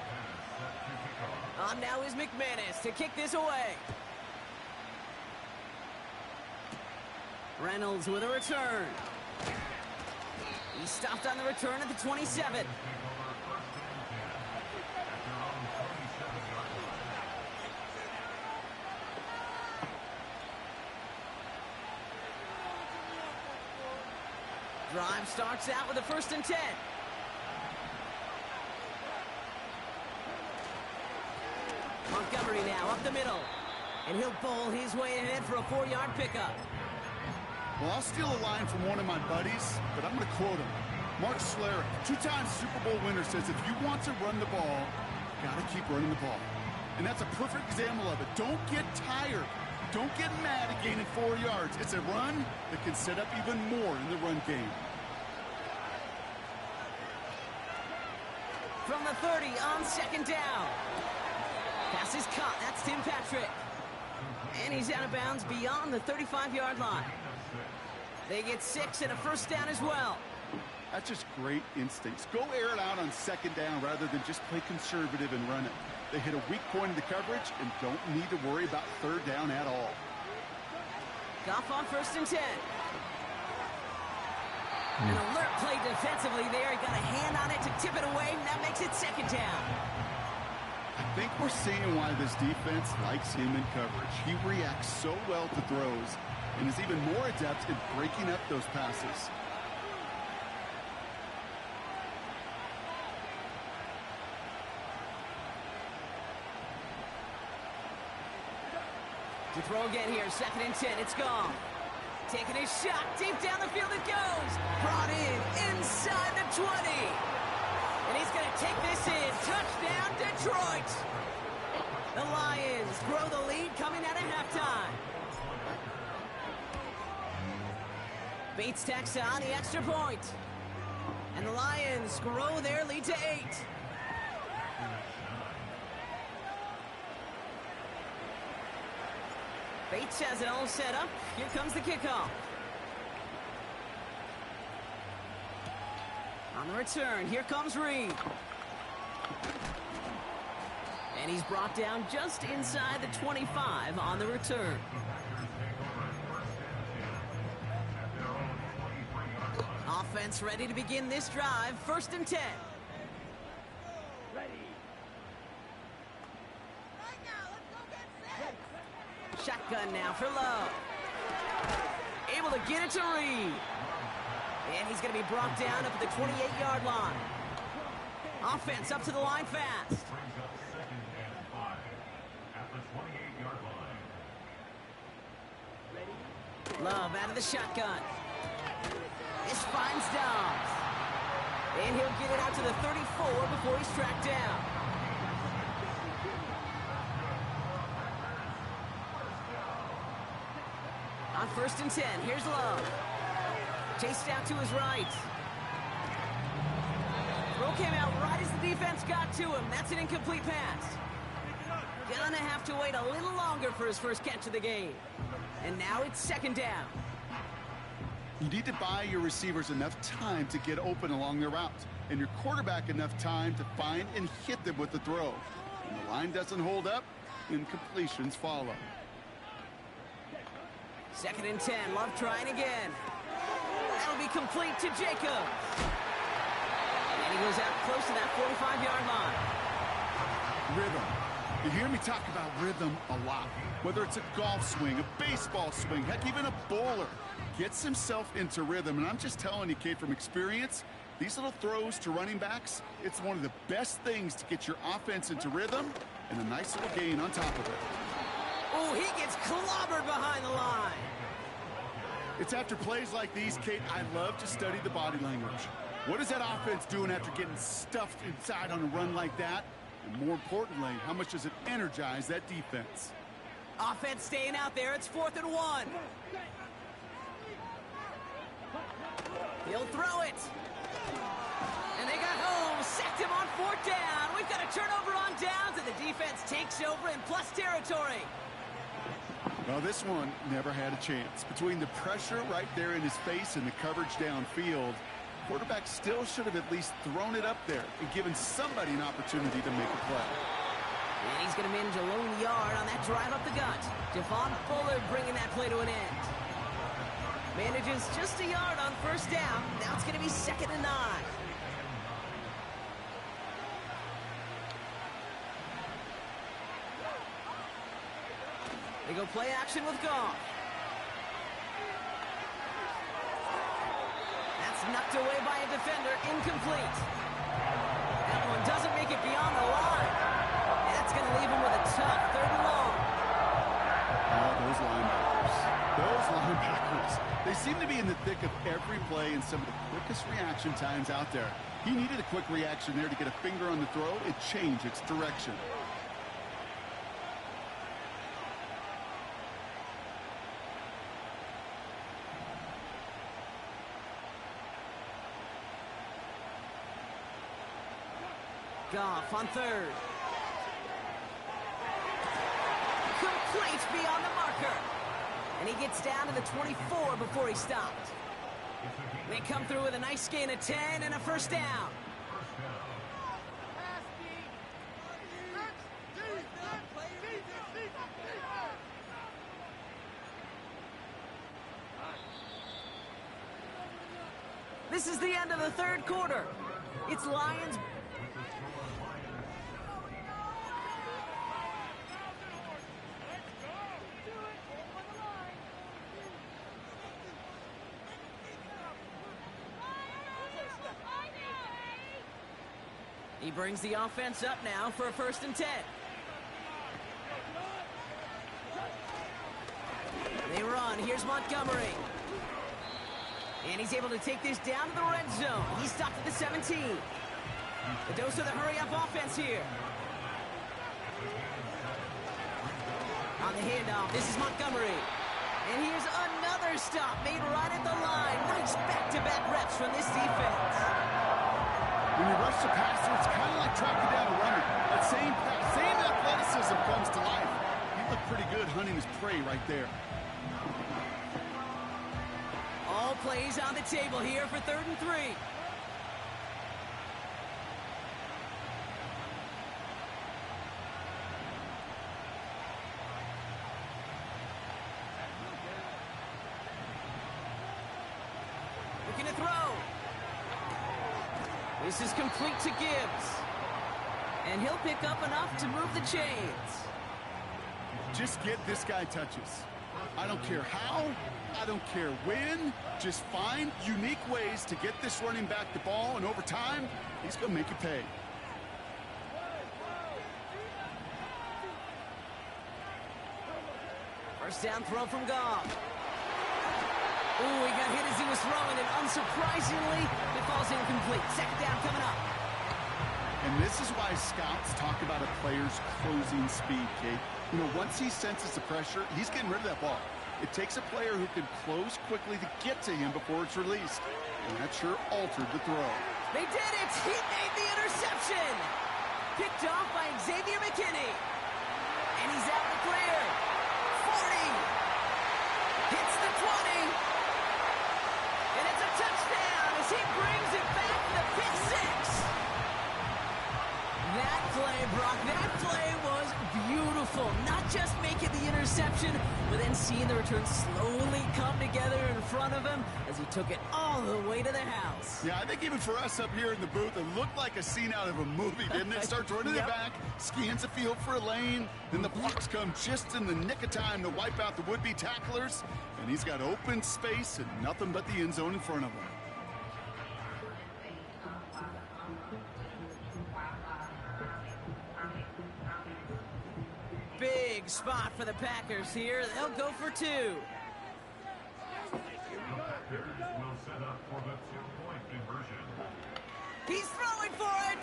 On now is McManus to kick this away. Reynolds with a return. He stopped on the return at the 27. Drive starts out with a 1st and 10. Montgomery now up the middle. And he'll bowl his way ahead for a 4-yard pickup. Well, I'll steal a line from one of my buddies, but I'm going to quote him. Mark Schlereth, 2-time Super Bowl winner, says if you want to run the ball, you got to keep running the ball. And that's a perfect example of it. Don't get tired. Don't get mad at gaining 4 yards. It's a run that can set up even more in the run game. From the 30 on 2nd down. Pass is caught. That's Tim Patrick. And he's out of bounds beyond the 35-yard line. They get 6 and a 1st down as well. That's just great instincts. Go air it out on 2nd down rather than just play conservative and run it. They hit a weak point in the coverage and don't need to worry about 3rd down at all. Goff on 1st and 10. An alert play defensively there. He got a hand on it to tip it away, and that makes it 2nd down. I think we're seeing why this defense likes him in coverage. He reacts so well to throws and is even more adept in breaking up those passes. To throw again here, 2nd and 10, it's gone. Taking his shot, deep down the field it goes. Brought in, inside the 20. And he's going to take this in. Touchdown, Detroit. The Lions grow the lead coming out of halftime. Bates tacks on the extra point. And the Lions grow their lead to 8. Bates has it all set up. Here comes the kickoff. On the return, here comes Reed. And he's brought down just inside the 25 on the return. Offense ready to begin this drive. 1st and 10. Ready. Shotgun now for Love. Able to get it to Reed. And he's going to be brought down up at the 28-yard line. Offense up to the line fast. Love out of the shotgun. This finds Dobbs. And he'll get it out to the 34 before he's tracked down. On 1st and 10, here's Love. Chased out to his right. Throw came out right as the defense got to him. That's an incomplete pass. Gonna have to wait a little longer for his first catch of the game. And now it's 2nd down. You need to buy your receivers enough time to get open along their route, and your quarterback enough time to find and hit them with the throw. When the line doesn't hold up, incompletions follow. 2nd and 10, Love trying again. That'll be complete to Jacobs. And he goes out close to that 45-yard line. Rhythm. You hear me talk about rhythm a lot. Whether it's a golf swing, a baseball swing, heck, even a bowler gets himself into rhythm. And I'm just telling you, kid, from experience, these little throws to running backs, it's one of the best things to get your offense into rhythm and a nice little gain on top of it. Oh, he gets clobbered behind the line. It's after plays like these, Kate, I love to study the body language. What is that offense doing after getting stuffed inside on a run like that? And more importantly, how much does it energize that defense? Offense staying out there. It's 4th and 1. He'll throw it. And they got home. Sacked him on 4th down. We've got a turnover on downs, and the defense takes over in plus territory. Well, this one never had a chance. Between the pressure right there in his face and the coverage downfield, quarterback still should have at least thrown it up there and given somebody an opportunity to make a play. And he's going to manage a lone yard on that drive up the gut. Javon Fuller bringing that play to an end. Manages just a yard on 1st down. Now it's going to be 2nd and 9. They go play action with Goff. That's knocked away by a defender, incomplete. That one doesn't make it beyond the line. And that's going to leave him with a tough 3rd and long. Oh, those linebackers. They seem to be in the thick of every play and some of the quickest reaction times out there. He needed a quick reaction there to get a finger on the throw and change its direction. Goff on 3rd. Complete beyond the marker. And he gets down to the 24 before he stopped. They come through with a nice gain of 10 and a 1st down. This is the end of the 3rd quarter. It's Lions. He brings the offense up now for a 1st and 10. run. Here's Montgomery. And he's able to take this down to the red zone. He's stopped at the 17. The dose of the hurry-up offense here. On the handoff, this is Montgomery. And here's another stop made right at the line. Nice back-to-back reps from this defense. When you rush the passer, it's kind of like tracking down a runner. That same athleticism comes to life. He looked pretty good hunting his prey right there. All plays on the table here for 3rd and 3. Looking to throw. This is complete to Gibbs. And he'll pick up enough to move the chains. Just get this guy touches. I don't care how, I don't care when. Just find unique ways to get this running back the ball, and over time, he's going to make you pay. First down throw from Goff. Ooh, he got hit as he was throwing, and unsurprisingly, it falls incomplete. 2nd down coming up. And this is why scouts talk about a player's closing speed, Kate. You know, once he senses the pressure, he's getting rid of that ball. It takes a player who can close quickly to get to him before it's released. And that sure altered the throw. They did it! He made the interception! Picked off by Xavier McKinney. And he's out in the clear. 40. Hits the 20. And it's a touchdown as he brings it back to the pick 6. That play, Brock, that play was beautiful. Not just making the interception, but then seeing the return slowly come together in front of him as he took it all the way to the house. Yeah, I think even for us up here in the booth, it looked like a scene out of a movie, didn't it? Starts running it back, scans the field for a lane, then the blocks come just in the nick of time to wipe out the would-be tacklers, and he's got open space and nothing but the end zone in front of him. Big spot for the Packers here. They'll go for 2. He's throwing for it.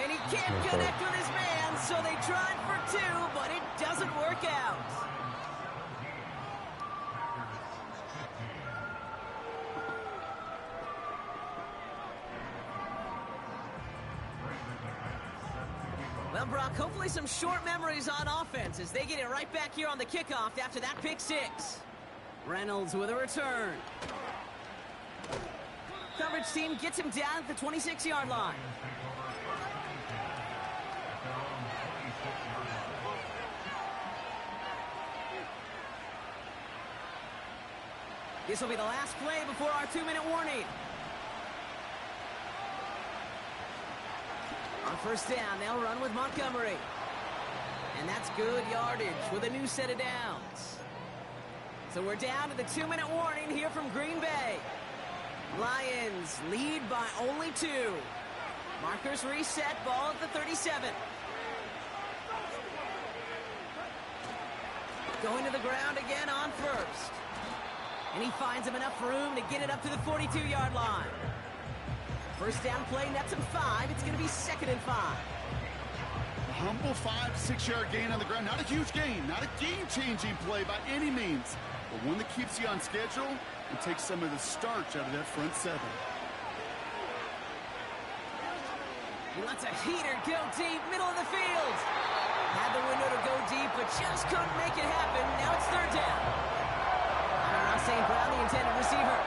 And he can't connect with his man, so they tried for 2, but it doesn't work out. Well, Brock, hopefully some short memories on offense as they get it right back here on the kickoff after that pick 6. Reynolds with a return. Coverage team gets him down at the 26-yard line. This will be the last play before our 2-minute warning. On first down, they'll run with Montgomery. And that's good yardage with a new set of downs. So we're down to the 2-minute warning here from Green Bay. Lions lead by only 2. Markers reset, ball at the 37. Going to the ground again on first. And he finds him enough room to get it up to the 42-yard line. First down play, nets him 5. It's going to be 2nd and 5. A humble 5-6-yard gain on the ground. Not a huge gain, not a game-changing play by any means, but one that keeps you on schedule and takes some of the starch out of that front 7. He lets a heater go deep, middle of the field. Had the window to go deep, but just couldn't make it happen. Now it's 3rd down. Amon-Ra St. Brown, the intended receiver.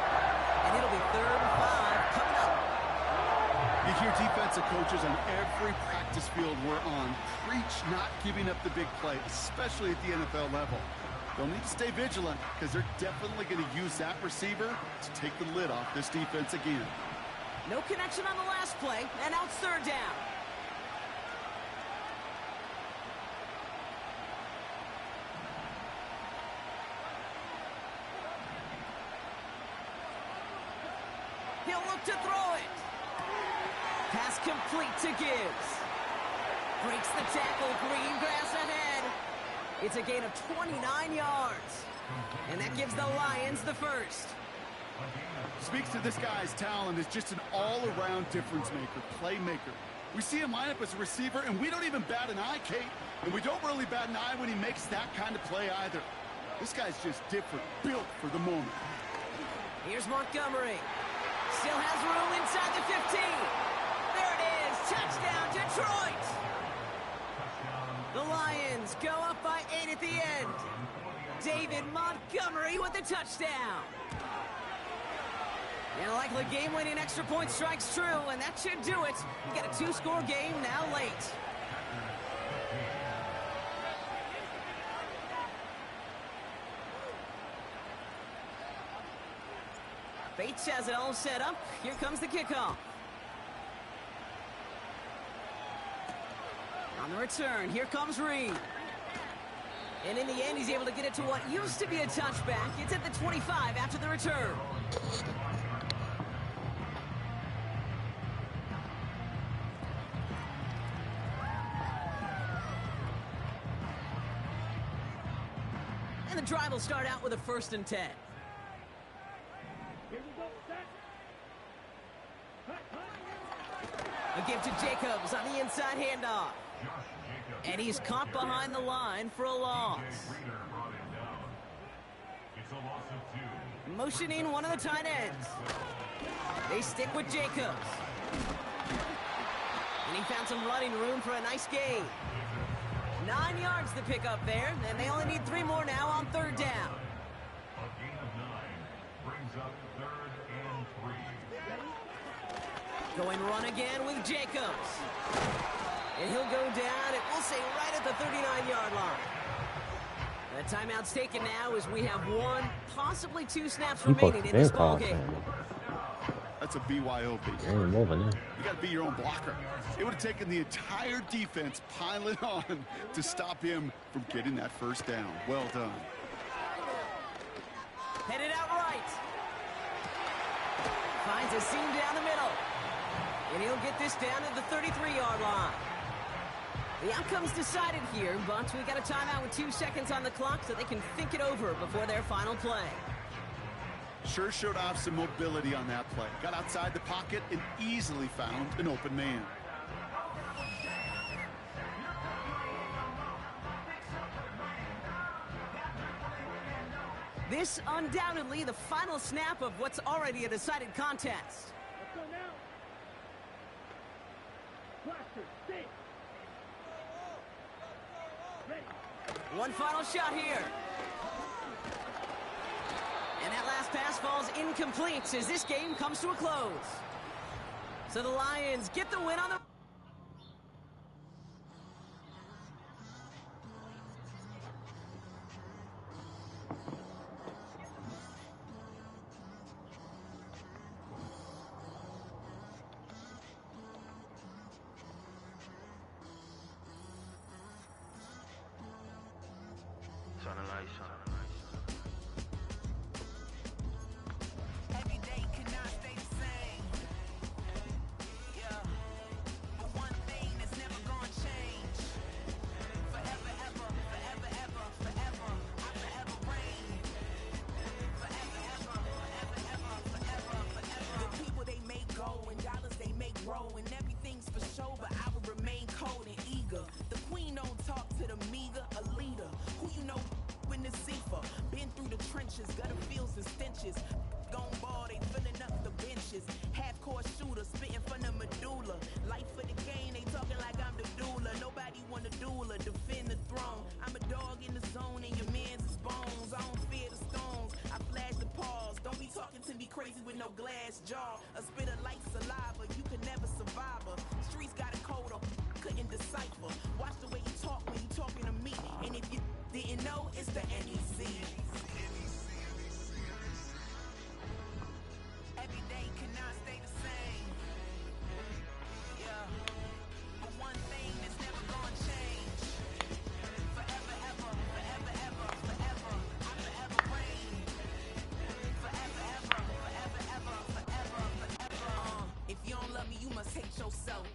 And it'll be 3rd and 5 coming up. You hear defensive coaches on every practice field we're on preach not giving up the big play, especially at the NFL level. They'll need to stay vigilant because they're definitely going to use that receiver to take the lid off this defense again. No connection on the last play, and now it's 3rd down. He'll look to throw it. Pass complete to Gibbs. Breaks the tackle, green grass ahead. It's a gain of 29 yards. And that gives the Lions the first. Speaks to this guy's talent as just an all-around difference maker, playmaker. We see him line up as a receiver, and we don't even bat an eye, Kate. And we don't really bat an eye when he makes that kind of play either. This guy's just different, built for the moment. Here's Montgomery. Still has room inside the 15. There it is. Touchdown, Detroit. The Lions go up by 8 at the end. David Montgomery with the touchdown. And a likely game-winning extra point strikes true, and that should do it. We got a 2-score game now late. Bates has it all set up. Here comes the kickoff. On the return, here comes Reed. And in the end, he's able to get it to what used to be a touchback. It's at the 25 after the return. And the drive will start out with a 1st and 10. A give to Jacobs on the inside handoff. And he's caught behind the line for a loss. Motioning one of the tight ends. They stick with Jacobs. And he found some running room for a nice gain. 9 yards to pick up there, and they only need 3 more now on 3rd down. A gain of 9 brings up 3rd and 3. Going run again with Jacobs. And he'll go down, and we'll say right at the 39-yard line. The timeout's taken now as we have 1, possibly 2 snaps remaining in this ball game. That's a BYOB. You got to be your own blocker. It would have taken the entire defense piling on to stop him from getting that 1st down. Well done. Headed out right. Finds a seam down the middle. And he'll get this down to the 33-yard line. The outcome's decided here, but we got a timeout with 2 seconds on the clock so they can think it over before their final play. Sure showed off some mobility on that play. Got outside the pocket and easily found an open man. This undoubtedly the final snap of what's already a decided contest. Let's go now. Blaster, stay. Ready. One final shot here. And that last pass falls incomplete as this game comes to a close. So the Lions get the win on the... Every day cannot stay the same. Yeah. But one thing that's never gonna change. Forever, ever, forever, ever, forever. I forever reign. Forever, ever, forever, ever, forever, forever. The people they make go and dollars they make grow and everything's for show, but I will remain cold and eager. The queen don't talk to the meager, a leader. Who you know in the cipher? Been through the trenches, gutter fields and stenches. Gone ball, they filling up the benches. Half-court shooter, spitting from the medulla. Life for the game, they talking like I'm the doula. Nobody want a doula, defend the throne. I'm a dog in the zone and your man's is bones. I don't fear the stones, I flash the paws. Don't be talking to me crazy with no glass jaw. A spit of light saliva, you can never survive her. Streets got a code of couldn't decipher. Watch the way you talk when you talking to me. And if you didn't know, it's the NEC. Every day cannot stay the same. Yeah. But one thing that's never gonna change. Forever, ever, forever, ever, forever. I forever reign. Forever, ever, forever, ever, forever, forever. If you don't love me, you must hate yourself.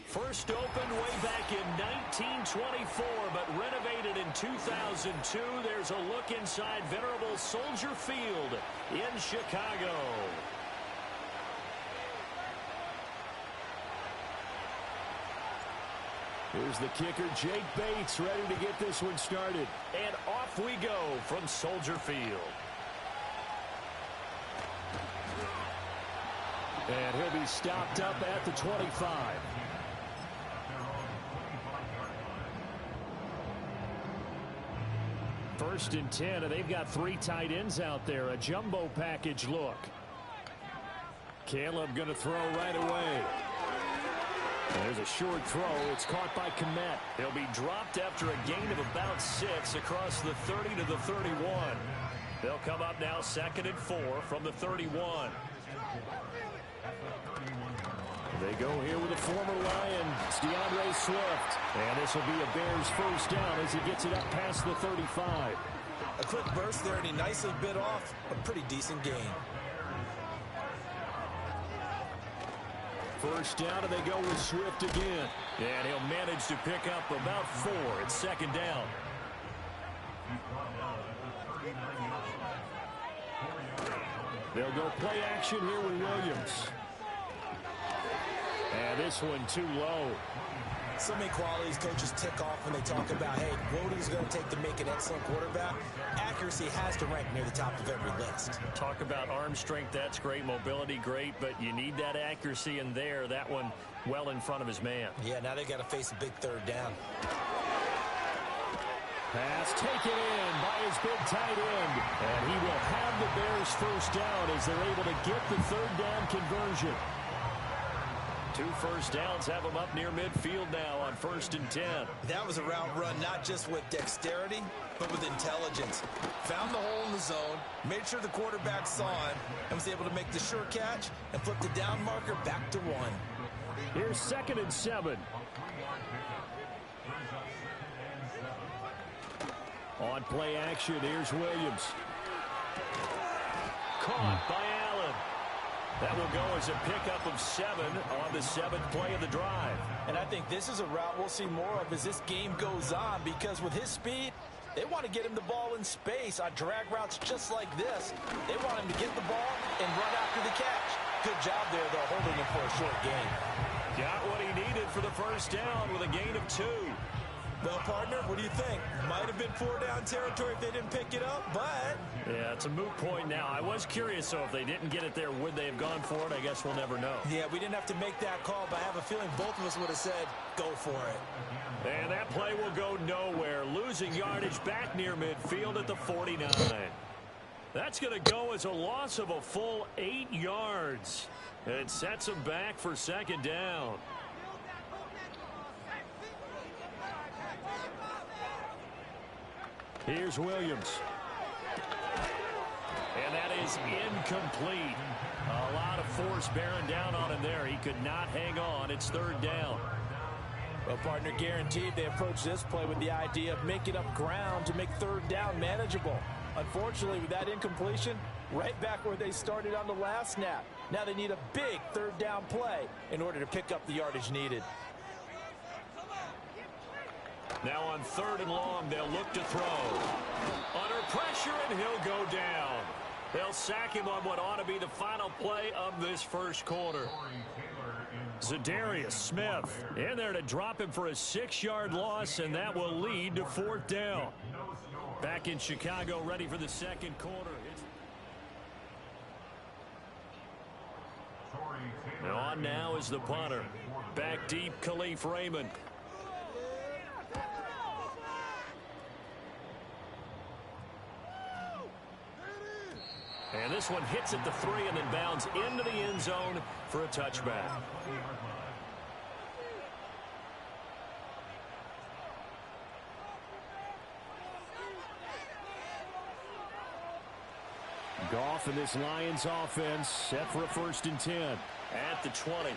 First opened way back in 1924, but renovated in 2002. There's a look inside venerable Soldier Field in Chicago. Here's the kicker, Jake Bates, ready to get this one started. And off we go from Soldier Field. And he'll be stopped up at the 25. First and 10, and they've got 3 tight ends out there. A jumbo package look. Caleb going to throw right away. There's a short throw. It's caught by Kmet. He'll be dropped after a gain of about 6 across the 30 to the 31. They'll come up now 2nd and 4 from the 31. They go here with a former Lion, DeAndre Swift. And this will be a Bears first down as he gets it up past the 35. A quick burst there, and he nicely bit off a pretty decent gain. First down, and they go with Swift again. And he'll manage to pick up about 4. It's 2nd down. They'll go play action here with Williams. And this one too low. So many qualities coaches tick off when they talk about, hey, what is it going to take to make an excellent quarterback? Accuracy has to rank near the top of every list. Talk about arm strength, that's great. Mobility, great. But you need that accuracy in there. That one well in front of his man. Yeah, now they've got to face a big 3rd down. Pass taken in by his big tight end. And he will have the Bears first down as they're able to get the 3rd down conversion. 2 first downs have them up near midfield now on 1st and 10. That was a route run not just with dexterity, but with intelligence. Found the hole in the zone, made sure the quarterback saw him, and was able to make the sure catch and flip the down marker back to 1. Here's 2nd and 7. On play action, here's Williams. Caught by Allen. That will go as a pickup of 7 on the 7th play of the drive. And I think this is a route we'll see more of as this game goes on, because with his speed, they want to get him the ball in space on drag routes just like this. They want him to get the ball and run after the catch. Good job there, though, holding him for a short gain. Got what he needed for the first down with a gain of 2. Well, partner, what do you think? Might have been 4-down territory if they didn't pick it up, but... Yeah, it's a moot point now. I was curious, so if they didn't get it there, would they have gone for it? I guess we'll never know. Yeah, we didn't have to make that call, but I have a feeling both of us would have said, go for it. And that play will go nowhere. Losing yardage back near midfield at the 49. That's going to go as a loss of a full 8 yards. And it sets them back for 2nd down. Here's Williams. And that is incomplete. A lot of force bearing down on him there. He could not hang on. It's 3rd down. Well, partner, guaranteed they approach this play with the idea of making up ground to make 3rd down manageable. Unfortunately, with that incompletion, right back where they started on the last snap. Now they need a big 3rd down play in order to pick up the yardage needed. Now on 3rd and long, they'll look to throw. Under pressure, and he'll go down. They'll sack him on what ought to be the final play of this first quarter. Zadarius Smith in there to drop him for a 6-yard loss, and that will lead to 4th down. Back in Chicago, ready for the 2nd quarter. On now is the punter. Back deep, Khalif Raymond. And this one hits at the 3 and then bounds into the end zone for a touchback. Goff and this Lions offense set for a 1st and 10 at the 20.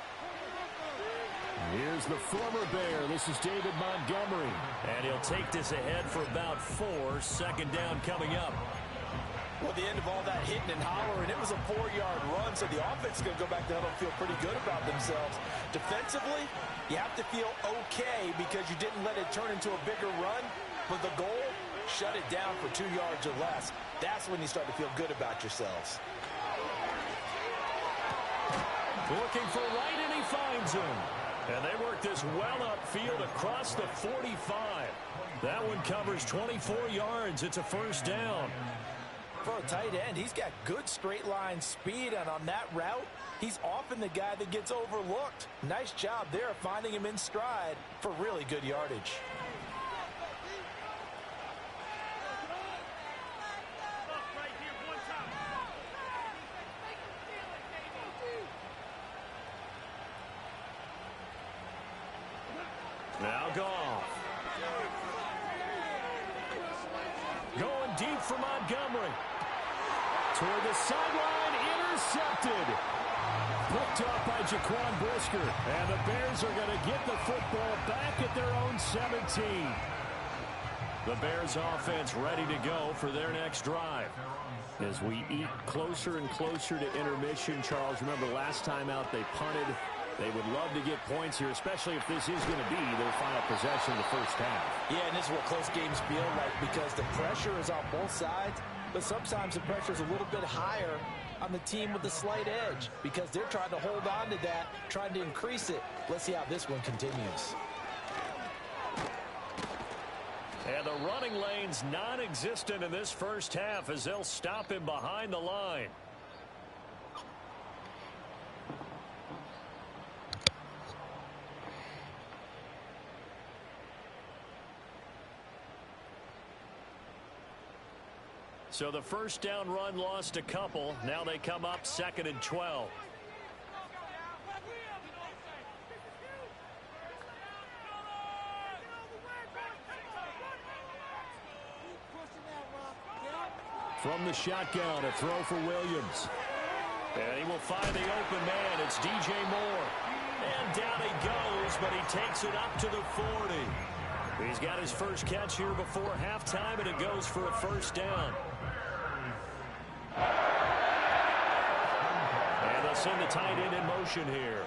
Here's the former Bear. This is David Montgomery. And he'll take this ahead for about 4. 2nd down coming up. Well, the end of all that hitting and hollering, it was a 4-yard run, so the offense is going to go back to huddle and feel pretty good about themselves. Defensively, you have to feel okay because you didn't let it turn into a bigger run. But the goal, shut it down for 2 yards or less. That's when you start to feel good about yourselves. Looking for Wright, and he finds him. And they work this well upfield across the 45. That one covers 24 yards. It's a first down. For a tight end, he's got good straight line speed, and on that route, he's often the guy that gets overlooked. Nice job there finding him in stride for really good yardage. Now Goff. Going deep for Montgomery. Toward the sideline, intercepted. Picked up by Jaquan Brisker. And the Bears are going to get the football back at their own 17. The Bears offense ready to go for their next drive. As we eat closer and closer to intermission, Charles, remember last time out they punted. They would love to get points here, especially if this is going to be their final possession in the first half. Yeah, and this is what close games feel like because the pressure is on both sides, but sometimes the pressure is a little bit higher on the team with the slight edge because they're trying to hold on to that, trying to increase it. Let's see how this one continues. And the running lane's non-existent in this first half as they'll stop him behind the line. So the first down run lost a couple. Now they come up 2nd and 12. From the shotgun, a throw for Williams. And he will find the open man. It's DJ Moore. And down he goes, but he takes it up to the 40. He's got his first catch here before halftime, and it goes for a first down. And they'll send the tight end in motion here.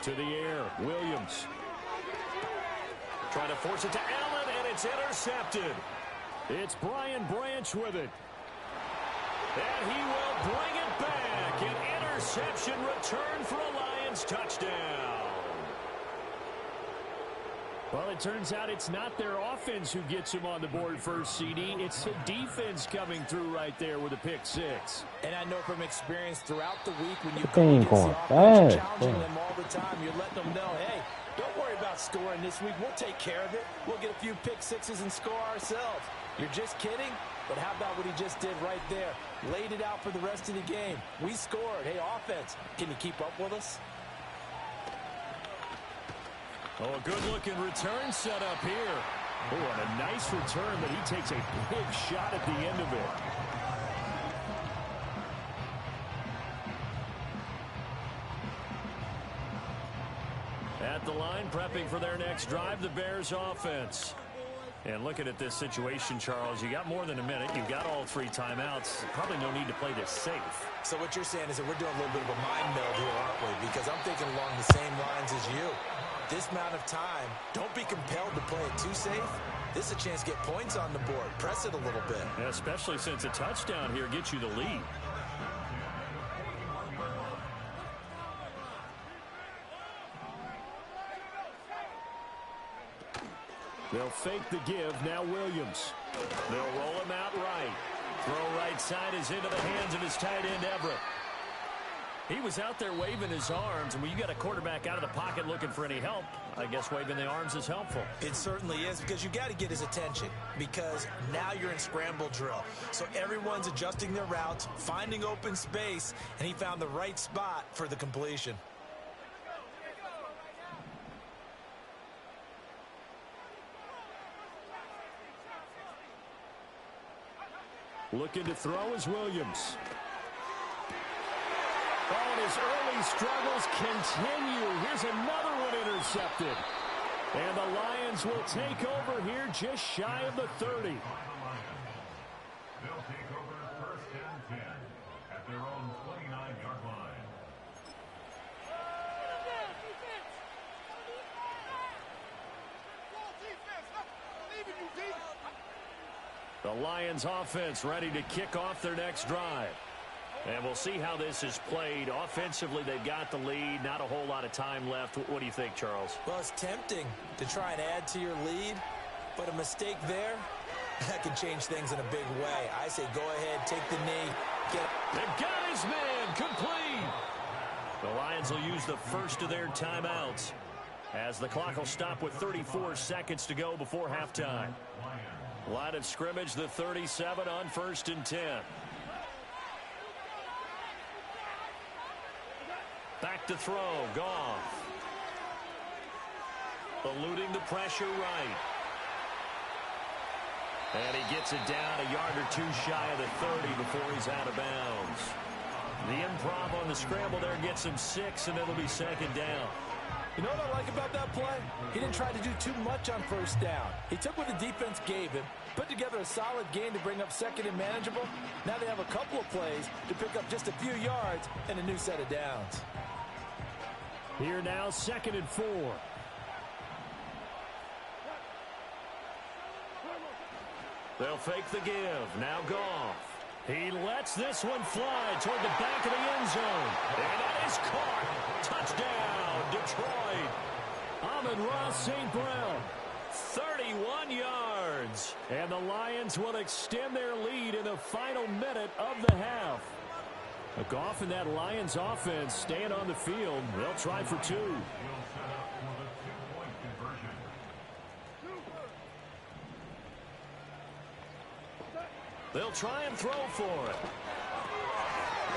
To the air, Williams. Trying to force it to Allen, and it's intercepted. It's Brian Branch with it. And he will bring it back. An interception return for a Lions touchdown. Well, it turns out it's not their offense who gets him on the board first, CD. It's the defense coming through right there with a pick six. And I know from experience throughout the week when you Thing go going against the offense, fast. challenging them all the time, you're letting them know, hey, don't worry about scoring this week. We'll take care of it. We'll get a few pick sixes and score ourselves. You're just kidding? But how about what he just did right there? Laid it out for the rest of the game. We scored. Hey, offense, can you keep up with us? Oh, a good-looking return set up here. Oh, and a nice return, but he takes a big shot at the end of it. At the line, prepping for their next drive, the Bears offense. And looking at this situation, Charles, you got more than a minute. You've got all three timeouts. Probably no need to play this safe. So what you're saying is that we're doing a little bit of a mind meld here, aren't we? Because I'm thinking along the same lines as you. This amount of time, don't be compelled to play it too safe. This is a chance to get points on the board. Press it a little bit. Yeah, especially since a touchdown here gets you the lead. They'll fake the give. Now Williams. They'll roll him out right. Throw right side is into the hands of his tight end, Everett. He was out there waving his arms, and when you got a quarterback out of the pocket looking for any help, I guess waving the arms is helpful. It certainly is, because you got to get his attention, because now you're in scramble drill. So everyone's adjusting their routes, finding open space, and he found the right spot for the completion. Looking to throw is Williams. Oh, and his early struggles continue. Here's another one intercepted. And the Lions will take over here just shy of the 30. They'll take over first and 10 at their own 29-yard line. The Lions offense ready to kick off their next drive. And we'll see how this is played. Offensively, they've got the lead. Not a whole lot of time left. What do you think, Charles? Well, it's tempting to try and add to your lead, but a mistake there, that can change things in a big way. I say go ahead, take the knee. They've got his man complete. The Lions will use the first of their timeouts as the clock will stop with 34 seconds to go before halftime. Line of scrimmage, the 37 on 1st and 10. Back to throw, Goff. Eluding the pressure right. And he gets it down a yard or two shy of the 30 before he's out of bounds. The improv on the scramble there gets him 6, and it'll be 2nd down. You know what I like about that play? He didn't try to do too much on 1st down. He took what the defense gave him, put together a solid gain to bring up 2nd and manageable. Now they have a couple of plays to pick up just a few yards and a new set of downs. Here now, 2nd and 4. They'll fake the give. Now Goff. He lets this one fly toward the back of the end zone. And that is caught. Touchdown, Detroit. Amon-Ra St. Brown. 31 yards. And the Lions will extend their lead in the final minute of the half. Goff and that Lions offense staying on the field. They'll try for 2. They'll try and throw for it.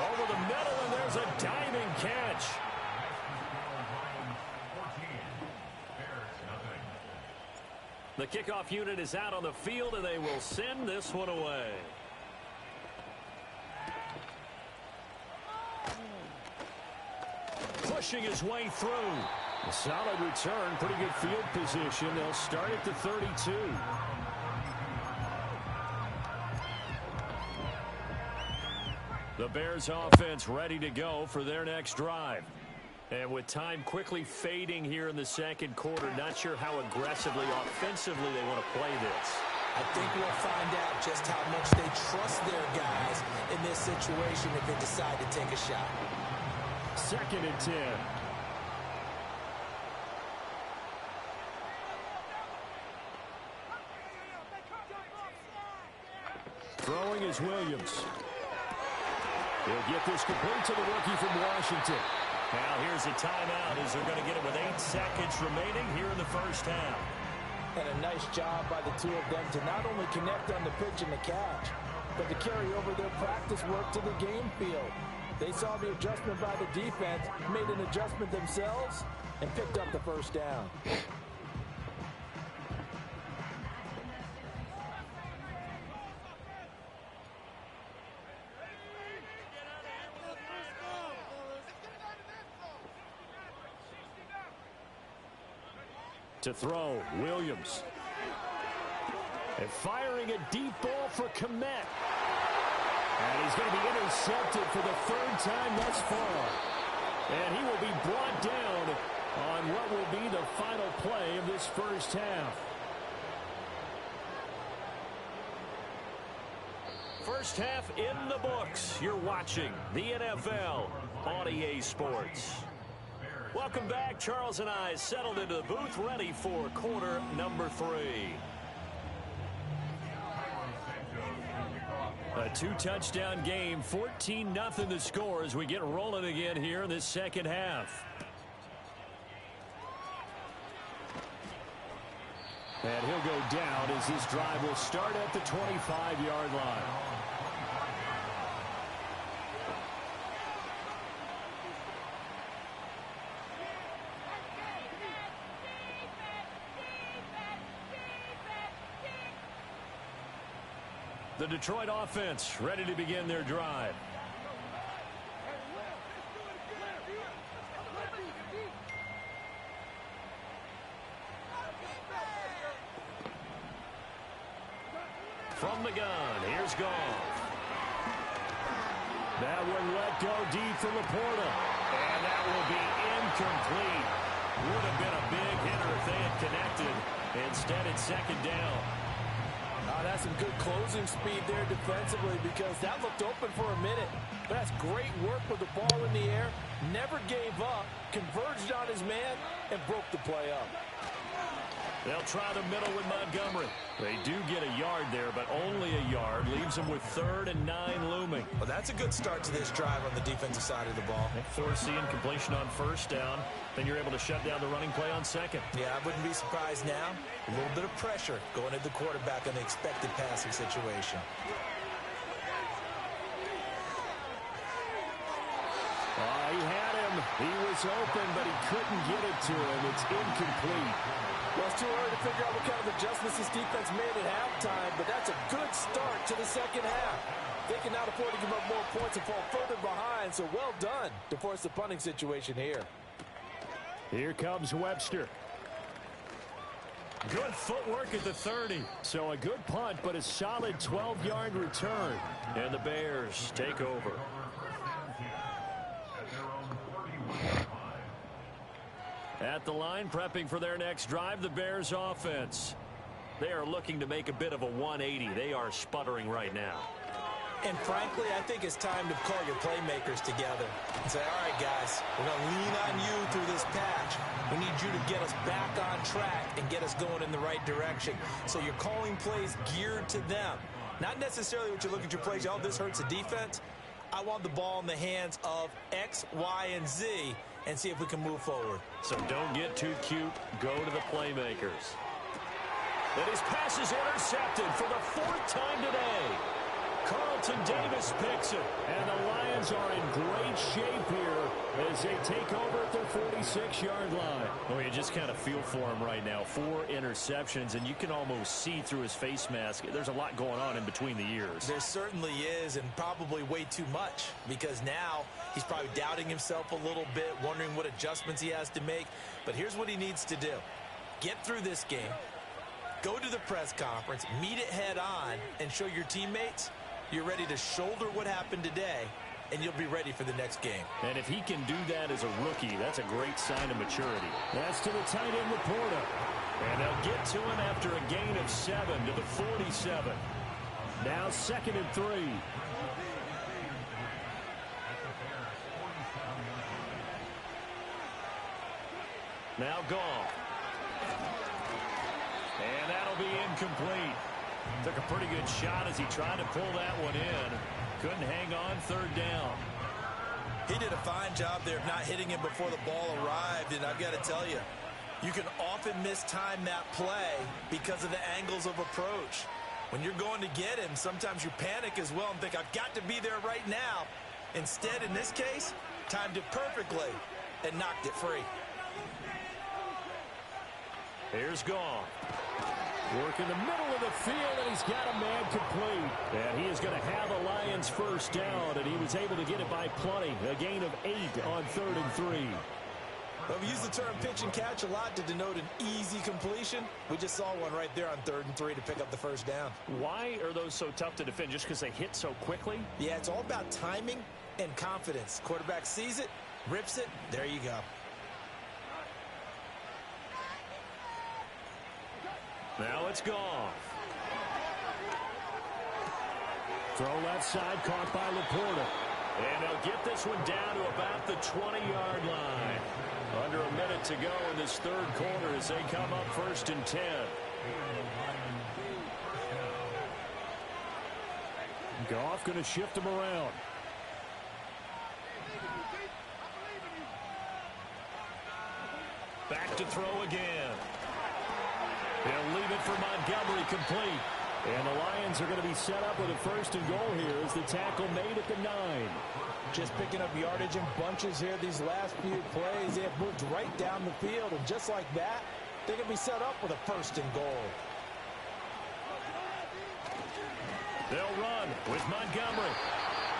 Over the middle, and there's a diving catch. The kickoff unit is out on the field, and they will send this one away. Pushing his way through. A solid return, pretty good field position. They'll start at the 32. The Bears offense ready to go for their next drive. And with time quickly fading here in the 2nd quarter, not sure how aggressively, offensively they want to play this. I think we'll find out just how much they trust their guys in this situation if they decide to take a shot. 2nd and 10. Throwing is Williams. He'll get this complete to the rookie from Washington. Now here's a timeout as they're going to get it with 8 seconds remaining here in the 1st half. And a nice job by the two of them to not only connect on the pitch and the catch, but to carry over their practice work to the game field. They saw the adjustment by the defense, made an adjustment themselves, and picked up the 1st down. To throw, Williams. And firing a deep ball for Kmet. And he's going to be intercepted for the 3rd time thus far. And he will be brought down on what will be the final play of this 1st half. 1st half in the books. You're watching the NFL on EA Sports. Welcome back. Charles and I settled into the booth, ready for quarter number 3. A 2-touchdown game, 14-0 the score as we get rolling again here in this 2nd half. And he'll go down as this drive will start at the 25-yard line. The Detroit offense ready to begin their drive. From the gun, here's Goff. That one let go deep for Laporta. And that will be incomplete. Would have been a big hitter if they had connected. Instead, it's 2nd down. Oh, that's some good closing speed there defensively because that looked open for a minute. But that's great work with the ball in the air. Never gave up, converged on his man, and broke the play up. They'll try the middle with Montgomery. They do get a yard there, but only a yard. Leaves them with 3rd and 9 looming. Well, that's a good start to this drive on the defensive side of the ball. Forcing completion on 1st down. Then you're able to shut down the running play on 2nd. Yeah, I wouldn't be surprised now. A little bit of pressure going at the quarterback in the expected passing situation. He had him. He was open, but he couldn't get it to him. It's incomplete. Well, it's too early to figure out what kind of adjustments this defense made at halftime, but that's a good start to the second half. They can now afford to give up more points and fall further behind, so well done to force the punting situation here. Here comes Webster. Good footwork at the 30. So a good punt, but a solid 12-yard return. And the Bears take over. At the line, prepping for their next drive, the Bears offense. They are looking to make a bit of a 180. They are sputtering right now. And frankly, I think it's time to call your playmakers together and say, all right, guys, we're going to lean on you through this patch. We need you to get us back on track and get us going in the right direction. So you're calling plays geared to them. Not necessarily what you look at your plays, oh, this hurts the defense. I want the ball in the hands of X, Y, and Z and see if we can move forward. So don't get too cute. Go to the playmakers. And his pass is intercepted for the 4th time today. Carlton Davis picks it. And the Lions are in great shape here as they take over at their 46-yard line. Well, you just kind of feel for him right now. 4 interceptions, and you can almost see through his face mask. There's a lot going on in between the ears. There certainly is, and probably way too much, because now he's probably doubting himself a little bit, wondering what adjustments he has to make. But here's what he needs to do. Get through this game, go to the press conference, meet it head on, and show your teammates you're ready to shoulder what happened today, and you'll be ready for the next game. And if he can do that as a rookie, that's a great sign of maturity. That's to the tight end, Laporta. And they'll get to him after a gain of 7 to the 47. Now 2nd and 3. Now gone. And that'll be incomplete. Took a pretty good shot as he tried to pull that one in. Couldn't hang on 3rd down. He did a fine job there of not hitting him before the ball arrived, and I've got to tell you, you can often mistime that play because of the angles of approach. When you're going to get him, sometimes you panic as well and think, I've got to be there right now. Instead, in this case, timed it perfectly and knocked it free. Here's Gone. Work in the middle of the field, and he's got a man complete. And he is going to have a Lions 1st down, and he was able to get it by plenty. A gain of 8 on 3rd and 3. Well, we use the term pitch and catch a lot to denote an easy completion. We just saw one right there on 3rd and 3 to pick up the 1st down. Why are those so tough to defend? Just because they hit so quickly? Yeah, it's all about timing and confidence. Quarterback sees it, rips it, there you go. Now it's Goff. Throw left side, caught by Laporta. And they'll get this one down to about the 20-yard line. Under a minute to go in this 3rd quarter as they come up 1st and 10. Goff going to shift him around. Back to throw again. They'll leave it for Montgomery complete. And the Lions are going to be set up with a 1st and goal here as the tackle made at the 9. Just picking up yardage in bunches here these last few plays. They have moved right down the field, and just like that, they're going to be set up with a 1st and goal. They'll run with Montgomery.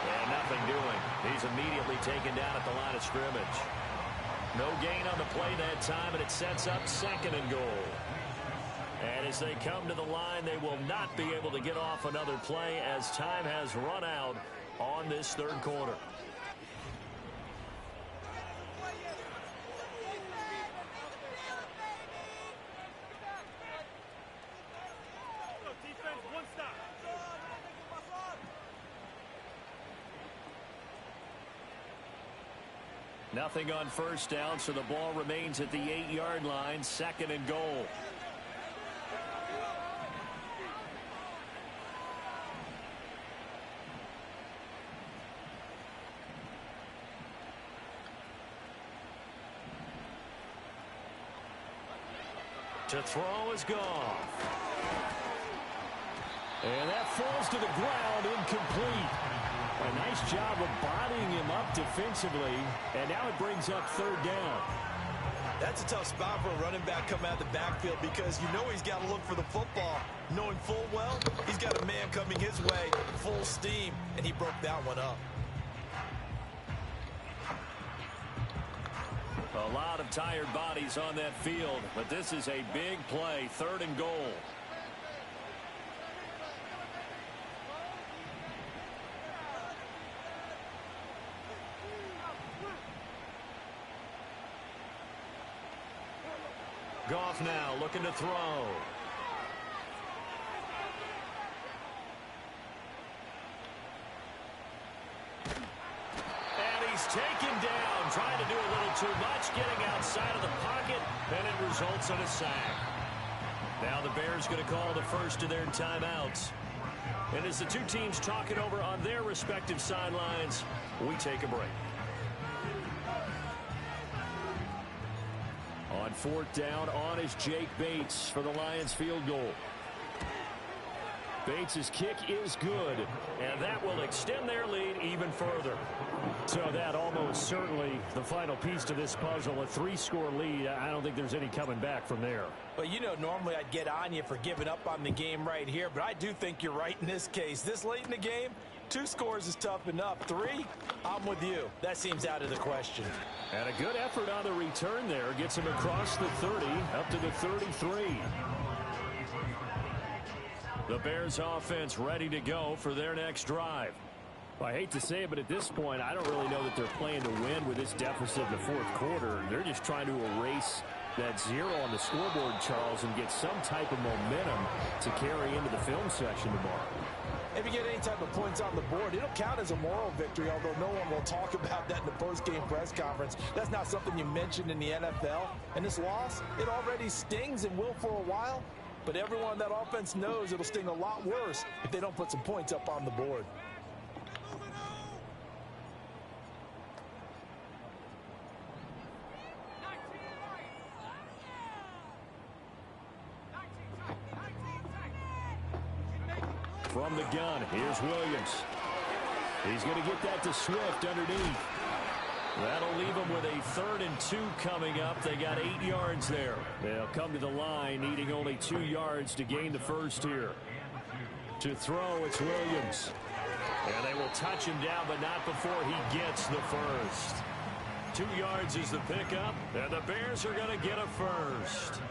And nothing doing. He's immediately taken down at the line of scrimmage. No gain on the play that time, and it sets up 2nd and goal. And as they come to the line, they will not be able to get off another play as time has run out on this 3rd quarter. Defense, 1 Nothing on first down, so the ball remains at the 8-yard line, 2nd and goal. To throw is Goff. And that falls to the ground, incomplete. A nice job of bodying him up defensively, and now it brings up 3rd down. That's a tough spot for a running back coming out of the backfield because you know he's got to look for the football, knowing full well he's got a man coming his way, full steam, and he broke that one up. A lot of tired bodies on that field, but this is a big play, 3rd and goal. Goff now looking to throw. And he's taken down, trying to do a little too much, getting outside of the pocket, and it results in a sack. Now the Bears going to call the first of their timeouts. And as the two teams talk it over on their respective sidelines, we take a break. On 4th down, on is Jake Bates for the Lions field goal. Bates' kick is good, and that will extend their lead even further. So that almost certainly the final piece to this puzzle, a 3-score lead. I don't think there's any coming back from there. Well, you know, normally I'd get on you for giving up on the game right here, but I do think you're right in this case. This late in the game, 2 scores is tough enough. 3, I'm with you. That seems out of the question. And a good effort on the return there. Gets him across the 30, up to the 33. The Bears offense ready to go for their next drive. Well, I hate to say it, but at this point, I don't really know that they're playing to win with this deficit in the 4th quarter. They're just trying to erase that 0 on the scoreboard, Charles, and get some type of momentum to carry into the film section tomorrow. If you get any type of points on the board, it'll count as a moral victory, although no one will talk about that in the post-game press conference. That's not something you mentioned in the NFL. And this loss, it already stings and will for a while. But everyone on that offense knows it'll sting a lot worse if they don't put some points up on the board. From the gun, here's Williams. He's going to get that to Swift underneath. That'll leave them with a 3rd and 2 coming up. They got 8 yards there. They'll come to the line, needing only 2 yards to gain the first here. To throw, it's Williams. And they will touch him down, but not before he gets the first. 2 yards is the pickup, and the Bears are going to get a first.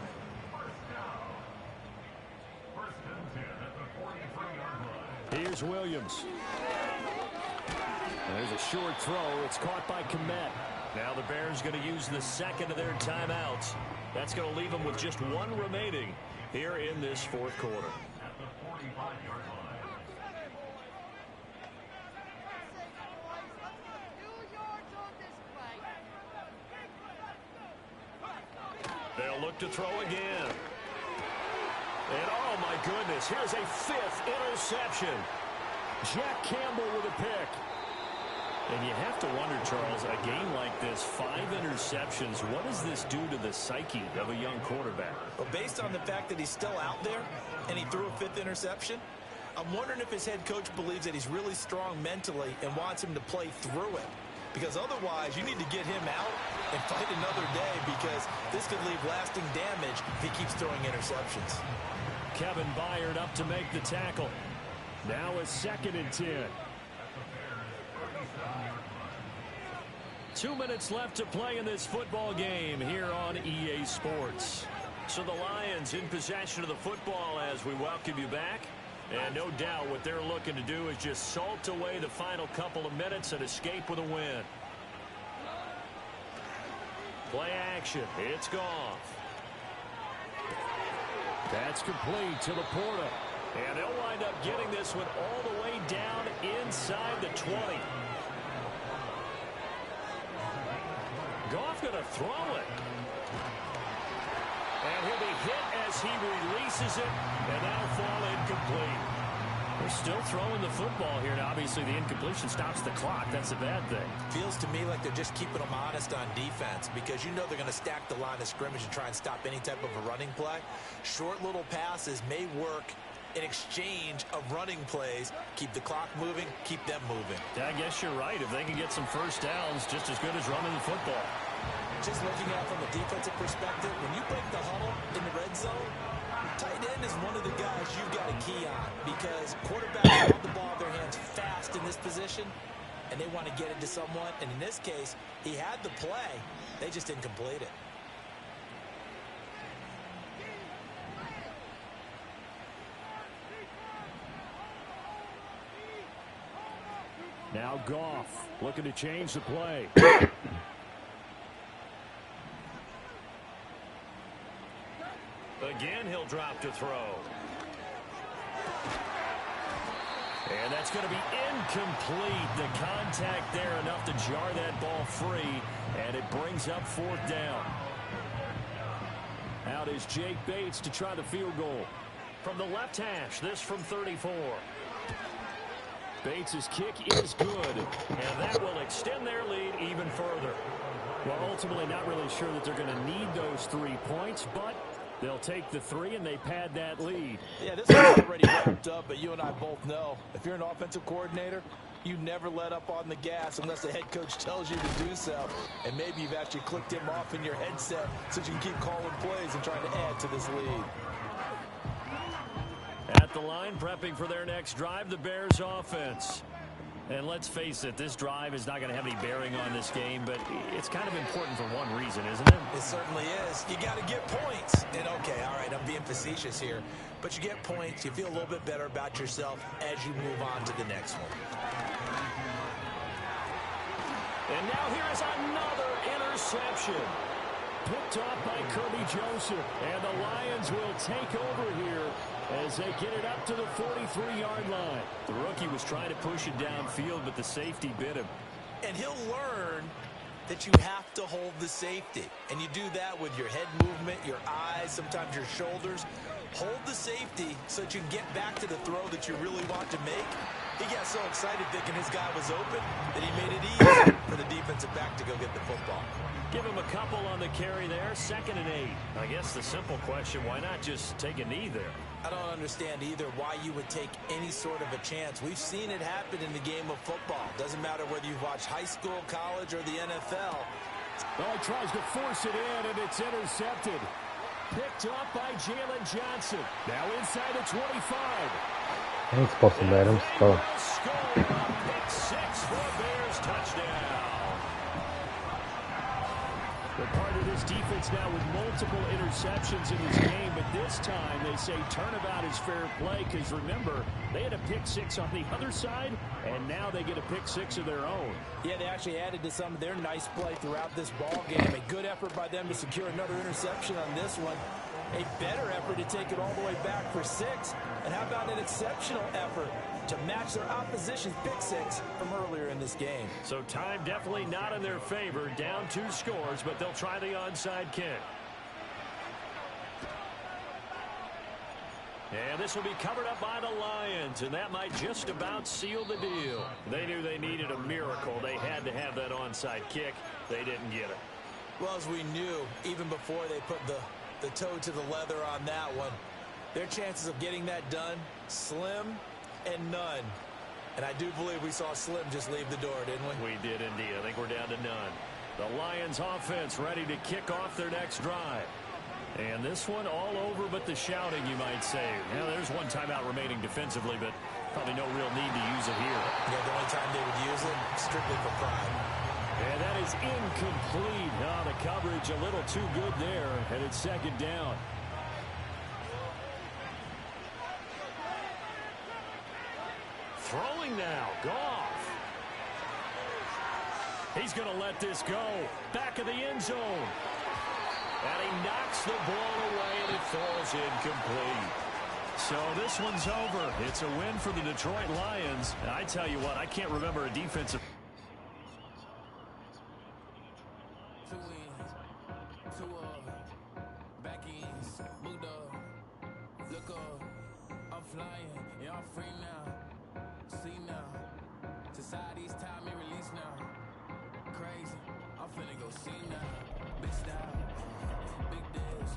Here's Williams. There's a short throw. It's caught by Komet. Now the Bears going to use the 2nd of their timeouts. That's going to leave them with just 1 remaining here in this 4th quarter. They'll look to throw again. And oh my goodness, here's a 5th interception. Jack Campbell with a pick. And you have to wonder, Charles, a game like this, 5 interceptions, what does this do to the psyche of a young quarterback? Well, based on the fact that he's still out there and he threw a 5th interception, I'm wondering if his head coach believes that he's really strong mentally and wants him to play through it. Because otherwise, you need to get him out and fight another day, because this could leave lasting damage if he keeps throwing interceptions. Kevin Byard up to make the tackle. Now a 2nd and 10. 2 minutes left to play in this football game here on EA Sports. So the Lions in possession of the football as we welcome you back. And no doubt what they're looking to do is just salt away the final couple of minutes and escape with a win. Play action. It's Goff. That's complete to Laporta. And they'll wind up getting this one all the way down inside the 20. Goff going to throw it. And he'll be hit as he releases it, and that'll fall incomplete. They're still throwing the football here, and obviously the incompletion stops the clock. That's a bad thing. Feels to me like they're just keeping them honest on defense because you know they're going to stack the line of scrimmage and try and stop any type of a running play. Short little passes may work in exchange of running plays. Keep the clock moving, keep them moving. I guess you're right. If they can get some first downs, just as good as running the football. Just looking at it from a defensive perspective, when you break the huddle in the red zone, tight end is one of the guys you've got a key on because quarterbacks have the ball in their hands fast in this position, and they want to get it to someone. And in this case, he had the play. They just didn't complete it. Now Goff looking to change the play. Again, he'll drop to throw. And that's going to be incomplete. The contact there enough to jar that ball free, and it brings up 4th down. Out is Jake Bates to try the field goal. From the left hash, this from 34. Bates' kick is good, and that will extend their lead even further. Well, ultimately not really sure that they're going to need those 3 points, but they'll take the 3 and they pad that lead. Yeah, this is already wrapped up, but you and I both know if you're an offensive coordinator, you never let up on the gas unless the head coach tells you to do so. And maybe you've actually clicked him off in your headset so you can keep calling plays and trying to add to this lead. At the line, prepping for their next drive, the Bears offense. And let's face it, this drive is not going to have any bearing on this game, but it's kind of important for one reason, isn't it? It certainly is. You got to get points. And okay, all right, I'm being facetious here, but you get points, you feel a little bit better about yourself as you move on to the next one. And now here is another interception. Picked off by Kirby Joseph. And the Lions will take over here as they get it up to the 43-yard line. The rookie was trying to push it downfield, but the safety bit him. And he'll learn that you have to hold the safety. And you do that with your head movement, your eyes, sometimes your shoulders. Hold the safety so that you can get back to the throw that you really want to make. He got so excited thinking his guy was open that he made it easy for the defensive back to go get the football. Give him a couple on the carry there, 2nd and 8. I guess the simple question, why not just take a knee there? I don't understand either why you would take any sort of a chance. We've seen it happen in the game of football. Doesn't matter whether you've watched high school, college, or the NFL. Well, he tries to force it in, and it's intercepted. Picked up by Jalen Johnson. Now inside the 25. I ain't supposed to let him go. Pick 6 for a Bears touchdown. They're part of this defense now with multiple interceptions in this game, but this time they say turnabout is fair play because, remember, they had a pick 6 on the other side, and now they get a pick 6 of their own. Yeah, they actually added to some of their nice play throughout this ball game. A good effort by them to secure another interception on this one. A better effort to take it all the way back for 6. And how about an exceptional effort to match their opposition's pick 6 from earlier in this game? So time definitely not in their favor. Down 2 scores, but they'll try the onside kick. And this will be covered up by the Lions, and that might just about seal the deal. They knew they needed a miracle. They had to have that onside kick. They didn't get it. Well, as we knew, even before they put the toe to the leather on that one, their chances of getting that done, slim and none. And I do believe we saw Slim just leave the door, didn't we? We did indeed. I think we're down to none. The Lions offense ready to kick off their next drive. And this one all over but the shouting, you might say. Now, there's one timeout remaining defensively, but probably no real need to use it here. Yeah, the only time they would use it, strictly for pride. And that is incomplete. Oh, the coverage a little too good there, and it's 2nd down. Throwing now, Goff. He's going to let this go. Back of the end zone. And he knocks the ball away, and it falls incomplete. So this one's over. It's a win for the Detroit Lions. And I tell you what, I can't remember a defensive flying, yeah, I'm free now. See now, society's time me release now. Crazy, I'm finna go see now. Big style, big deals,